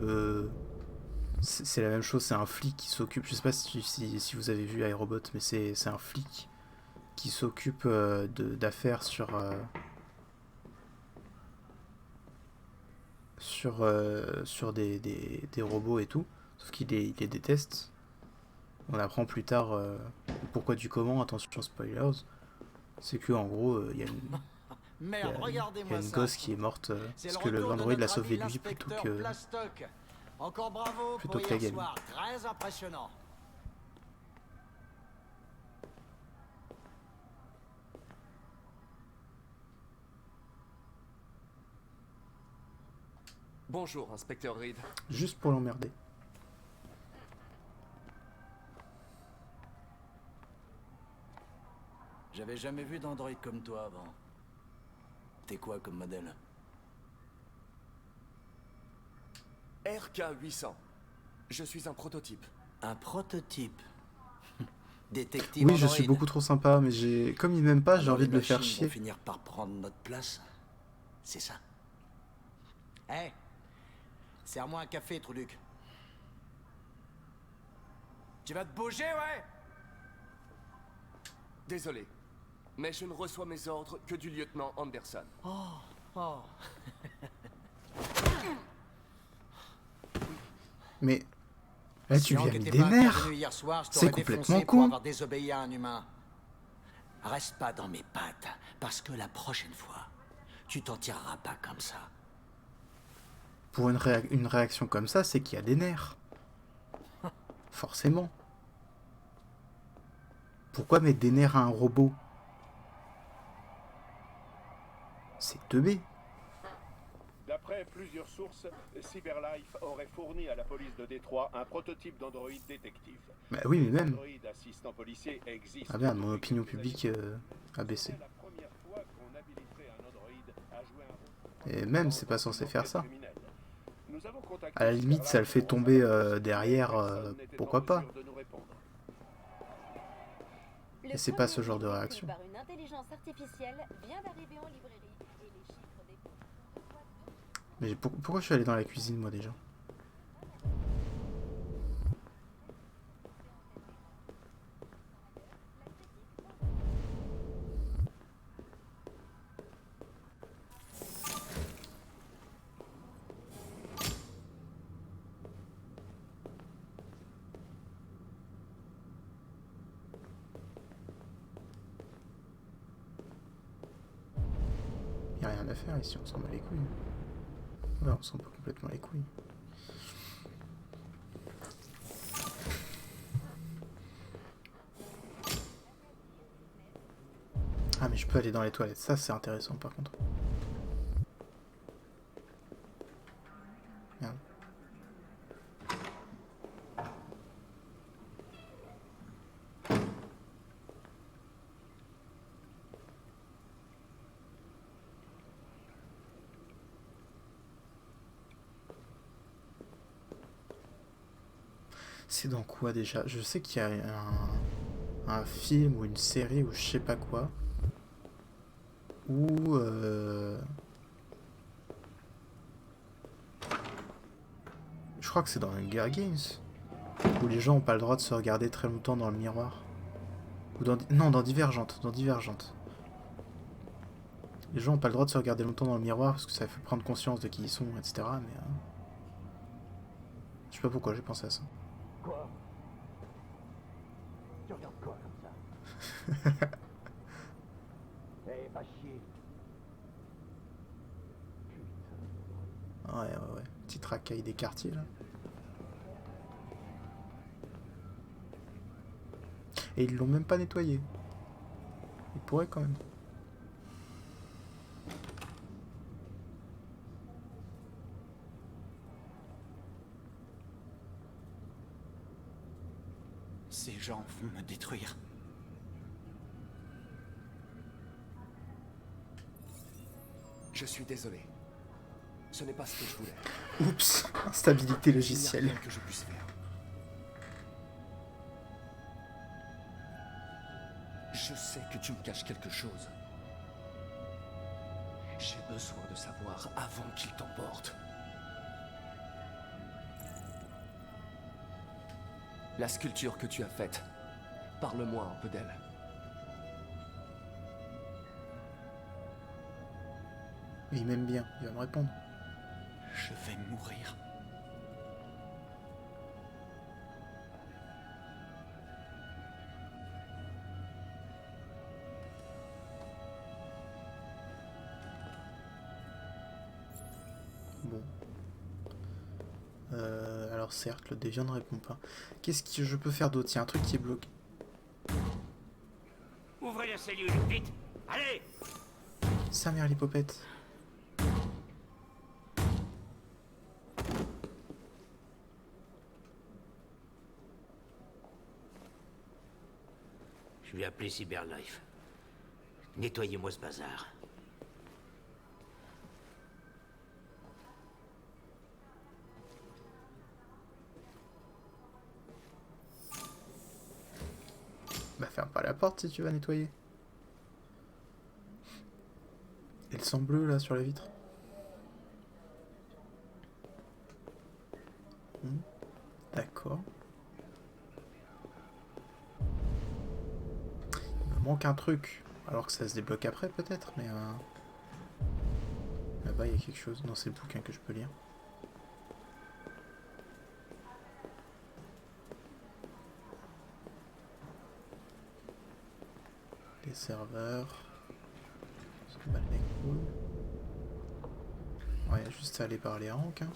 c'est la même chose, c'est un flic qui s'occupe, je sais pas si vous avez vu iRobot, mais c'est un flic qui s'occupe d'affaires sur des robots et tout, sauf qu'il les déteste. On apprend plus tard pourquoi du comment, attention spoilers, C'est que en gros, il y a une... Merde, Il y a regardez-moi une ça. gosse qui est morte C'est parce le que retour de l'android l'a notre sauvé ami lui plutôt l'inspecteur que... Plastoc. Encore bravo plutôt pour que la hier gamine. soir, très impressionnant. Bonjour, inspecteur Reed. Juste pour l'emmerder. J'avais jamais vu d'android comme toi avant. T'es quoi comme modèle? RK-800. Je suis un prototype. Un prototype? Détective Oui, je android. suis beaucoup trop sympa, mais j'ai... Comme il m'aime pas, j'ai Alors envie les de le faire machines chier. vont finir par prendre notre place. C'est ça. Hé, serre-moi un café, Truduc. Tu vas te bouger, ouais? Désolé, mais je ne reçois mes ordres que du lieutenant Anderson. Oh. Mais... Là, tu Si lui as Hank mis était des pas nerfs. intervenu hier soir, je C'est t'aurais complètement défoncé pour con. avoir désobéi à un humain. Reste pas dans mes pattes, parce que la prochaine fois, tu t'en tireras pas comme ça. Pour une réaction comme ça, c'est qu'il y a des nerfs. Forcément. Pourquoi mettre des nerfs à un robot? C'est teubé. D'après plusieurs sources, Cyberlife aurait fourni à la police de Détroit un prototype d'androïde détective. Bah oui, mais même. Android assistant policier existe. Ah merde, mon opinion publique a baissé. C'est la première fois qu'on habiliterait un androïde à jouer un rôle Et même, c'est pas censé faire ça. criminel. Nous avons contacté À la limite, ça le fait tomber derrière, pourquoi pas. Et c'est pas ce genre de réaction. Par une intelligence artificielle vient d'arriver en librairie et les chiffres des... Mais pourquoi je suis allé dans la cuisine, moi, déjà? Y a rien à faire ici, on s'en bat les couilles. Ouais, on s'en bat complètement les couilles. Ah mais je peux aller dans les toilettes, ça c'est intéressant par contre. Merde. C'est dans quoi déjà? Je sais qu'il y a un film ou une série ou je sais pas quoi. Où je crois que c'est dans Hunger Games. Où les gens ont pas le droit de se regarder très longtemps dans le miroir. Ou dans... Non, dans Divergente. Dans Divergente. Les gens ont pas le droit de se regarder longtemps dans le miroir parce que ça fait prendre conscience de qui ils sont, etc. Mais... je sais pas pourquoi j'ai pensé à ça. Quoi? Tu regardes quoi comme ça? Eh, va chier. Ouais. Petite racaille des quartiers, là. Et ils l'ont même pas nettoyé. Ils pourraient quand même. Ces gens vont me détruire. Je suis désolé. Ce n'est pas ce que je voulais. Oups, instabilité logicielle. Il n'y a rien que je puisse faire. Je sais que tu me caches quelque chose. J'ai besoin de savoir avant qu'il t'emporte. La sculpture que tu as faite, parle-moi un peu d'elle. Mais il m'aime bien, il va me répondre. Je vais mourir. Alors certes, le déviant ne répond pas. Qu'est-ce que je peux faire d'autre? Il y a un truc qui est bloqué. Ouvrez la cellule, vite. Allez. Sa mère l'hypopète. Je vais appeler Cyberlife. Nettoyez-moi ce bazar. Bah ferme pas la porte si tu vas nettoyer. Et le sang bleu là sur la vitre. D'accord. Il me manque un truc. Alors que ça se débloque après peut-être, mais... Là-bas il y a quelque chose. Non, c'est le bouquin que je peux lire. Les serveurs. Bah, le mec cool. Ouais, juste à aller parler à Hank. Hein.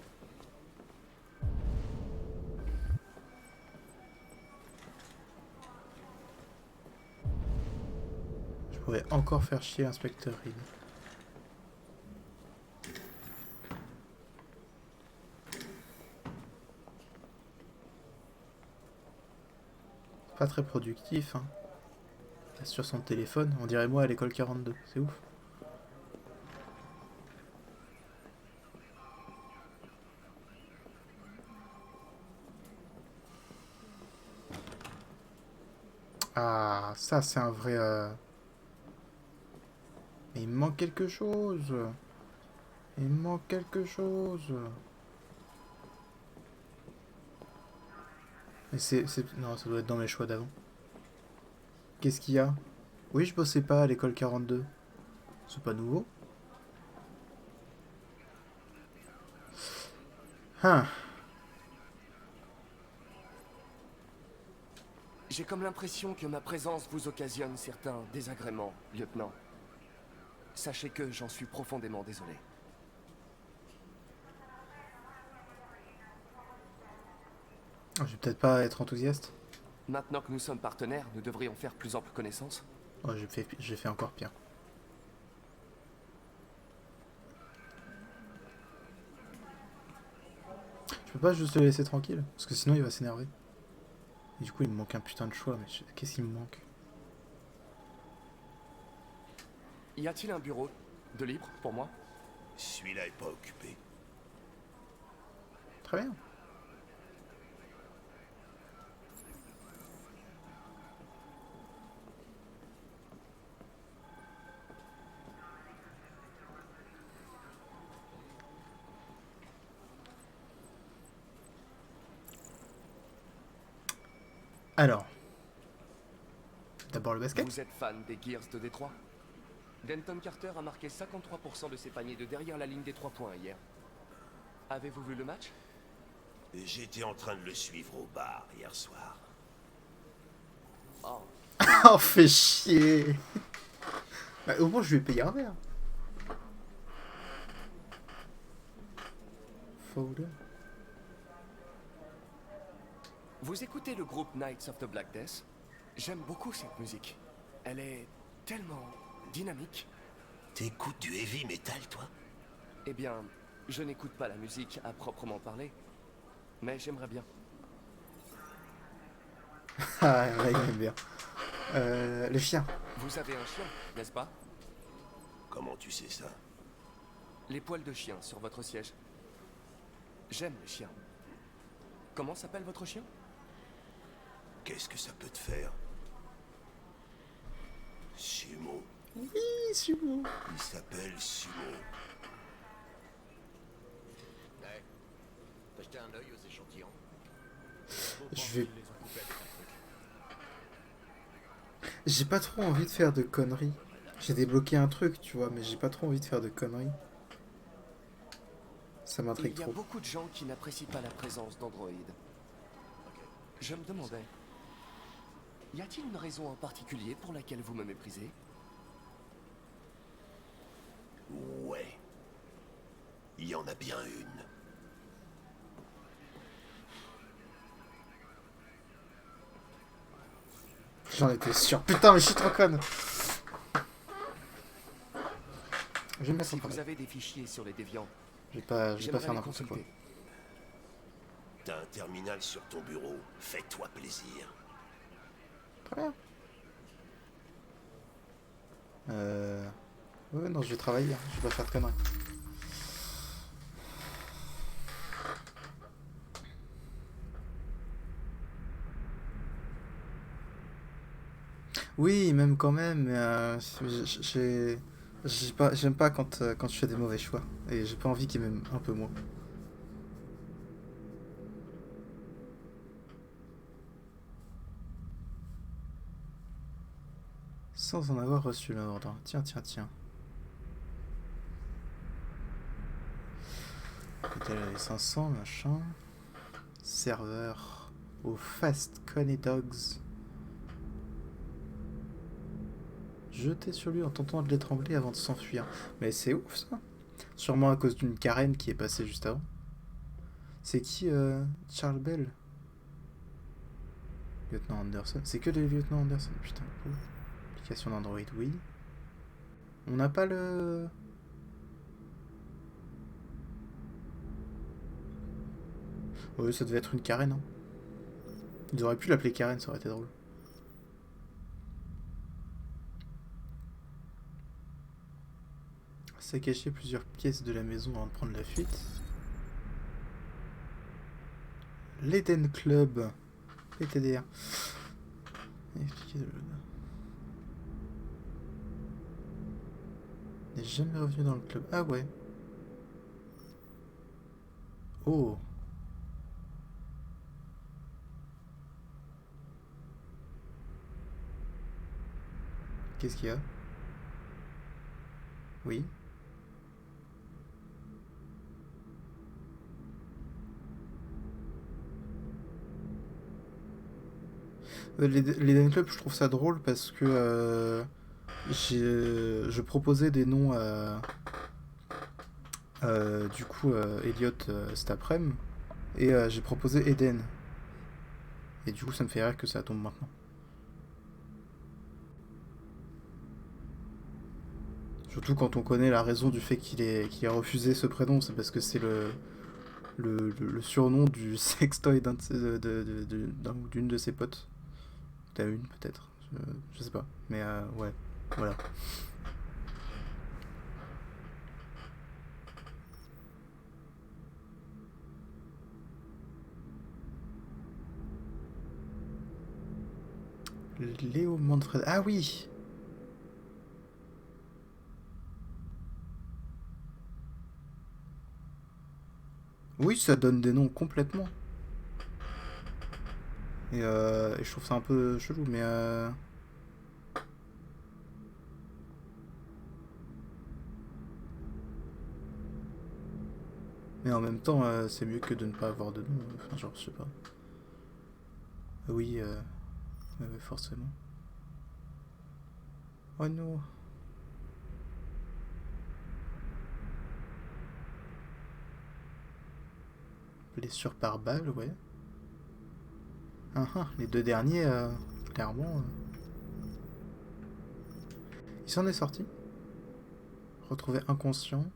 Je pourrais encore faire chier l'inspecteur Reed. Pas très productif, hein. Sur son téléphone, on dirait moi à l'école 42, c'est ouf. Ah, ça c'est un vrai... Mais il me manque quelque chose. Il me manque quelque chose. Mais Non, ça doit être dans mes choix d'avant. Qu'est-ce qu'il y a? Oui, je bossais pas à l'école 42. C'est pas nouveau. Hein. J'ai comme l'impression que ma présence vous occasionne certains désagréments, lieutenant. Sachez que j'en suis profondément désolé. Je vais peut-être pas être enthousiaste. Maintenant que nous sommes partenaires, nous devrions faire plus ample connaissance. Oh, j'ai fait encore pire. Je peux pas juste le laisser tranquille, parce que sinon il va s'énerver. Et du coup il me manque un putain de choix, mais qu'est-ce qu'il me manque? Y a-t-il un bureau de libre pour moi? Celui-là est pas occupé. Très bien. Alors, d'abord le basket. Vous êtes fan des Gears de Détroit? Denton Carter a marqué 53% de ses paniers de derrière la ligne des 3 points hier. Avez-vous vu le match? J'étais en train de le suivre au bar hier soir. Oh. Oh, fais chier. Bah, au moins je lui ai payé un verre. Fowler. Vous écoutez le groupe Knights of the Black Death? J'aime beaucoup cette musique. Elle est tellement dynamique. T'écoutes du heavy metal, toi? Eh bien, je n'écoute pas la musique à proprement parler. Mais j'aimerais bien. Ah, ouais, il aime bien. Le chien. Vous avez un chien, n'est-ce pas? Comment tu sais ça? Les poils de chien sur votre siège. J'aime les chiens. Comment s'appelle votre chien? Qu'est-ce que ça peut te faire? Sumo. Oui, Sumo. Il s'appelle Sumo. Ouais. T'as jeté un œil aux échantillons? Je vais... J'ai pas trop envie de faire de conneries. J'ai débloqué un truc, tu vois, mais j'ai pas trop envie de faire de conneries. Ça m'intrigue trop. Il y a beaucoup de gens qui n'apprécient pas la présence d'androïdes. Je me demandais, y a-t-il une raison en particulier pour laquelle vous me méprisez? Ouais. Il y en a bien une. J'en étais sûr. Putain, mais je suis trop conne. Je vais me mettre Si en vous travail. avez des fichiers sur les déviants, Je vais pas j'aimerais faire les n'importe quoi. consulter. T'as un terminal sur ton bureau. Fais-toi plaisir. Très bien. Ouais, non, je vais travailler. Je vais pas faire de conneries. Oui, même quand même, mais j'aime pas quand je fais des mauvais choix. Et j'ai pas envie qu'ils m'aiment un peu moins. Sans en avoir reçu l'ordre. Tiens, tiens, tiens. Hôtel les 500, machin. Serveur au Fast Coney Dogs. Jeter sur lui en tentant de l'étrangler avant de s'enfuir. Mais c'est ouf ça. Sûrement à cause d'une Karen qui est passée juste avant. C'est qui Charles Bell? Lieutenant Anderson. C'est que les lieutenants Anderson, putain. Application d'Android, oui. On n'a pas le... Oui, ça devait être une Karen, hein. Ils auraient pu l'appeler Karen, ça aurait été drôle. Saccager plusieurs pièces de la maison avant de prendre la fuite. L'Eden Club. PTDR. N'est jamais revenu dans le club. Ah ouais. Oh. Qu'est-ce qu'il y a? Oui. Les Club, je trouve ça drôle parce que je proposais des noms à du coup Elliot cet après-midi et j'ai proposé Eden et du coup ça me fait rire que ça tombe maintenant. Surtout quand on connaît la raison du fait qu'il ait refusé ce prénom, c'est parce que c'est le surnom du sextoy d'une de ses potes. T'as une peut-être, je sais pas, mais ouais, voilà. Léo Manfred, ah oui. Oui, ça donne des noms complètement. Et je trouve ça un peu chelou, mais en même temps, c'est mieux que de ne pas avoir de nom. Enfin, genre, je sais pas. Oui, forcément. Oh non. Blessure par balle, ouais. Les deux derniers, clairement... Il s'en est sorti. Retrouvé inconscient.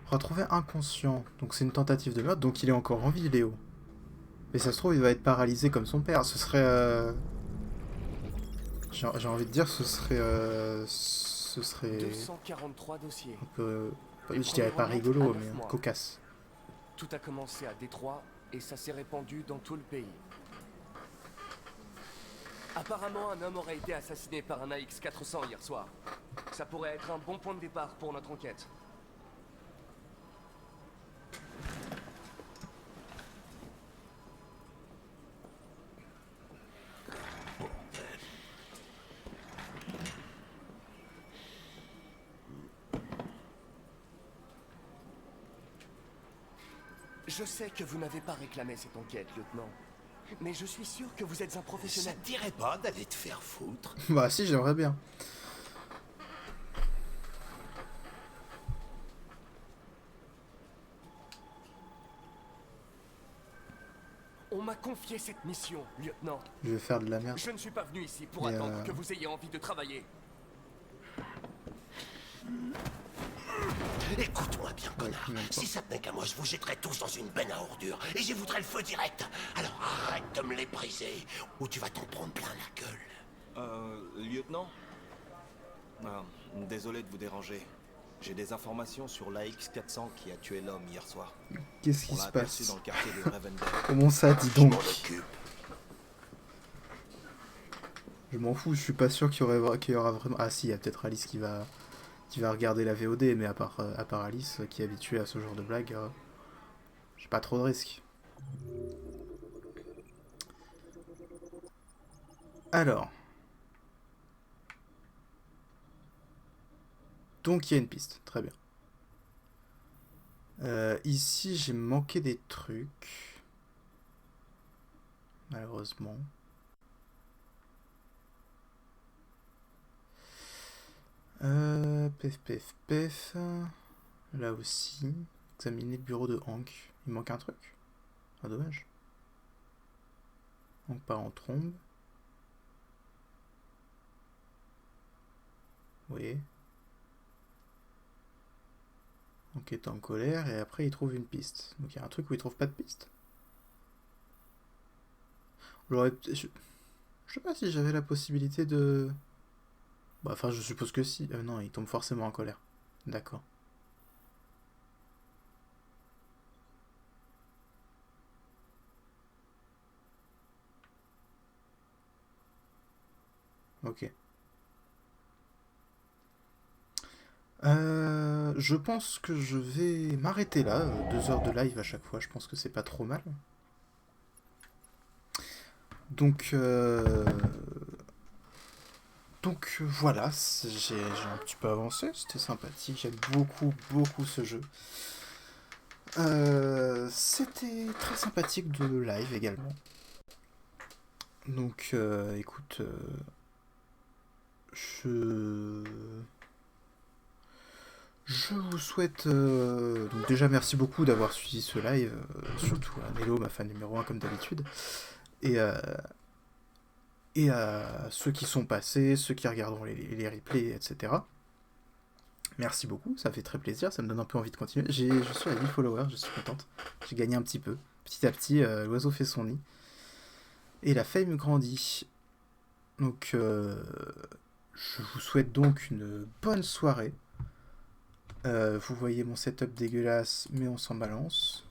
Retrouvé inconscient. Donc c'est une tentative de meurtre, donc il est encore en vie, Léo. Mais ça se trouve, il va être paralysé comme son père. Ce serait... J'ai envie de dire, ce serait 243 dossiers. Un peu... Je dirais pas rigolo, mais cocasse. Tout a commencé à Détroit et ça s'est répandu dans tout le pays. Apparemment, un homme aurait été assassiné par un AX-400 hier soir. Ça pourrait être un bon point de départ pour notre enquête. Je sais que vous n'avez pas réclamé cette enquête, lieutenant. Mais je suis sûr que vous êtes un professionnel. Ça te dirait pas d'aller te faire foutre? Bah si, j'aimerais bien. m'a confié cette mission, lieutenant. Je vais faire de la merde. Je ne suis pas venu ici pour Mais attendre que vous ayez envie de travailler. Écoute-moi bien, connard. Si ça tenait qu'à moi, je vous jetterais tous dans une benne à ordures et j'y voudrais le feu direct. Alors arrête de me les briser ou tu vas t'en prendre plein la gueule. Lieutenant? Désolé de vous déranger. J'ai des informations sur l'AX-400 qui a tué l'homme hier soir. Qu'est-ce qui On l'a se aperçu passe dans le quartier de Ravendale. Comment ça, dis donc? Je m'en fous, je suis pas sûr qu'il y aura vraiment... Ah si, il y a peut-être Alice qui va regarder la VOD, mais à part Alice, qui est habituée à ce genre de blague, j'ai pas trop de risques. Alors... Donc il y a une piste, très bien. Ici j'ai manqué des trucs. Malheureusement. Pef. Là aussi. Examiner le bureau de Hank. Il manque un truc. Ah dommage. Hank part en trombe. Oui. Donc il est en colère et après il trouve une piste. Donc il y a un truc où il trouve pas de piste. Je sais pas si j'avais la possibilité de... Bah, enfin je suppose que si. Non, il tombe forcément en colère. D'accord. Ok. Je pense que je vais m'arrêter là. 2 heures de live à chaque fois, je pense que c'est pas trop mal. Donc voilà, j'ai un petit peu avancé, c'était sympathique, j'aime beaucoup ce jeu. C'était très sympathique de live également. Donc écoute, je vous souhaite... donc déjà merci beaucoup d'avoir suivi ce live, surtout à Nello, ma fan numéro 1 comme d'habitude, et à ceux qui sont passés, ceux qui regarderont les replays, etc. Merci beaucoup, ça fait très plaisir, ça me donne un peu envie de continuer. Je suis à 8 followers, je suis contente, j'ai gagné un petit peu. Petit à petit, l'oiseau fait son nid. Et la fame grandit. Donc je vous souhaite donc une bonne soirée. Vous voyez mon setup dégueulasse, mais on s'en balance.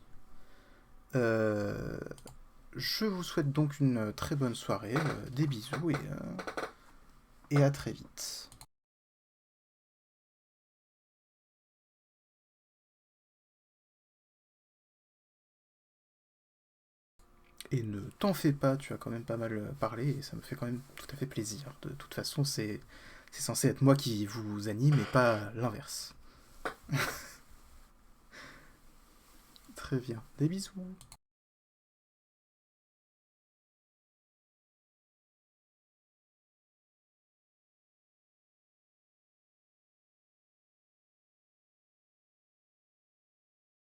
Je vous souhaite donc une très bonne soirée, des bisous et à très vite. Et ne t'en fais pas, tu as quand même pas mal parlé et ça me fait quand même tout à fait plaisir. De toute façon, c'est censé être moi qui vous anime et pas l'inverse. Très bien. Des bisous.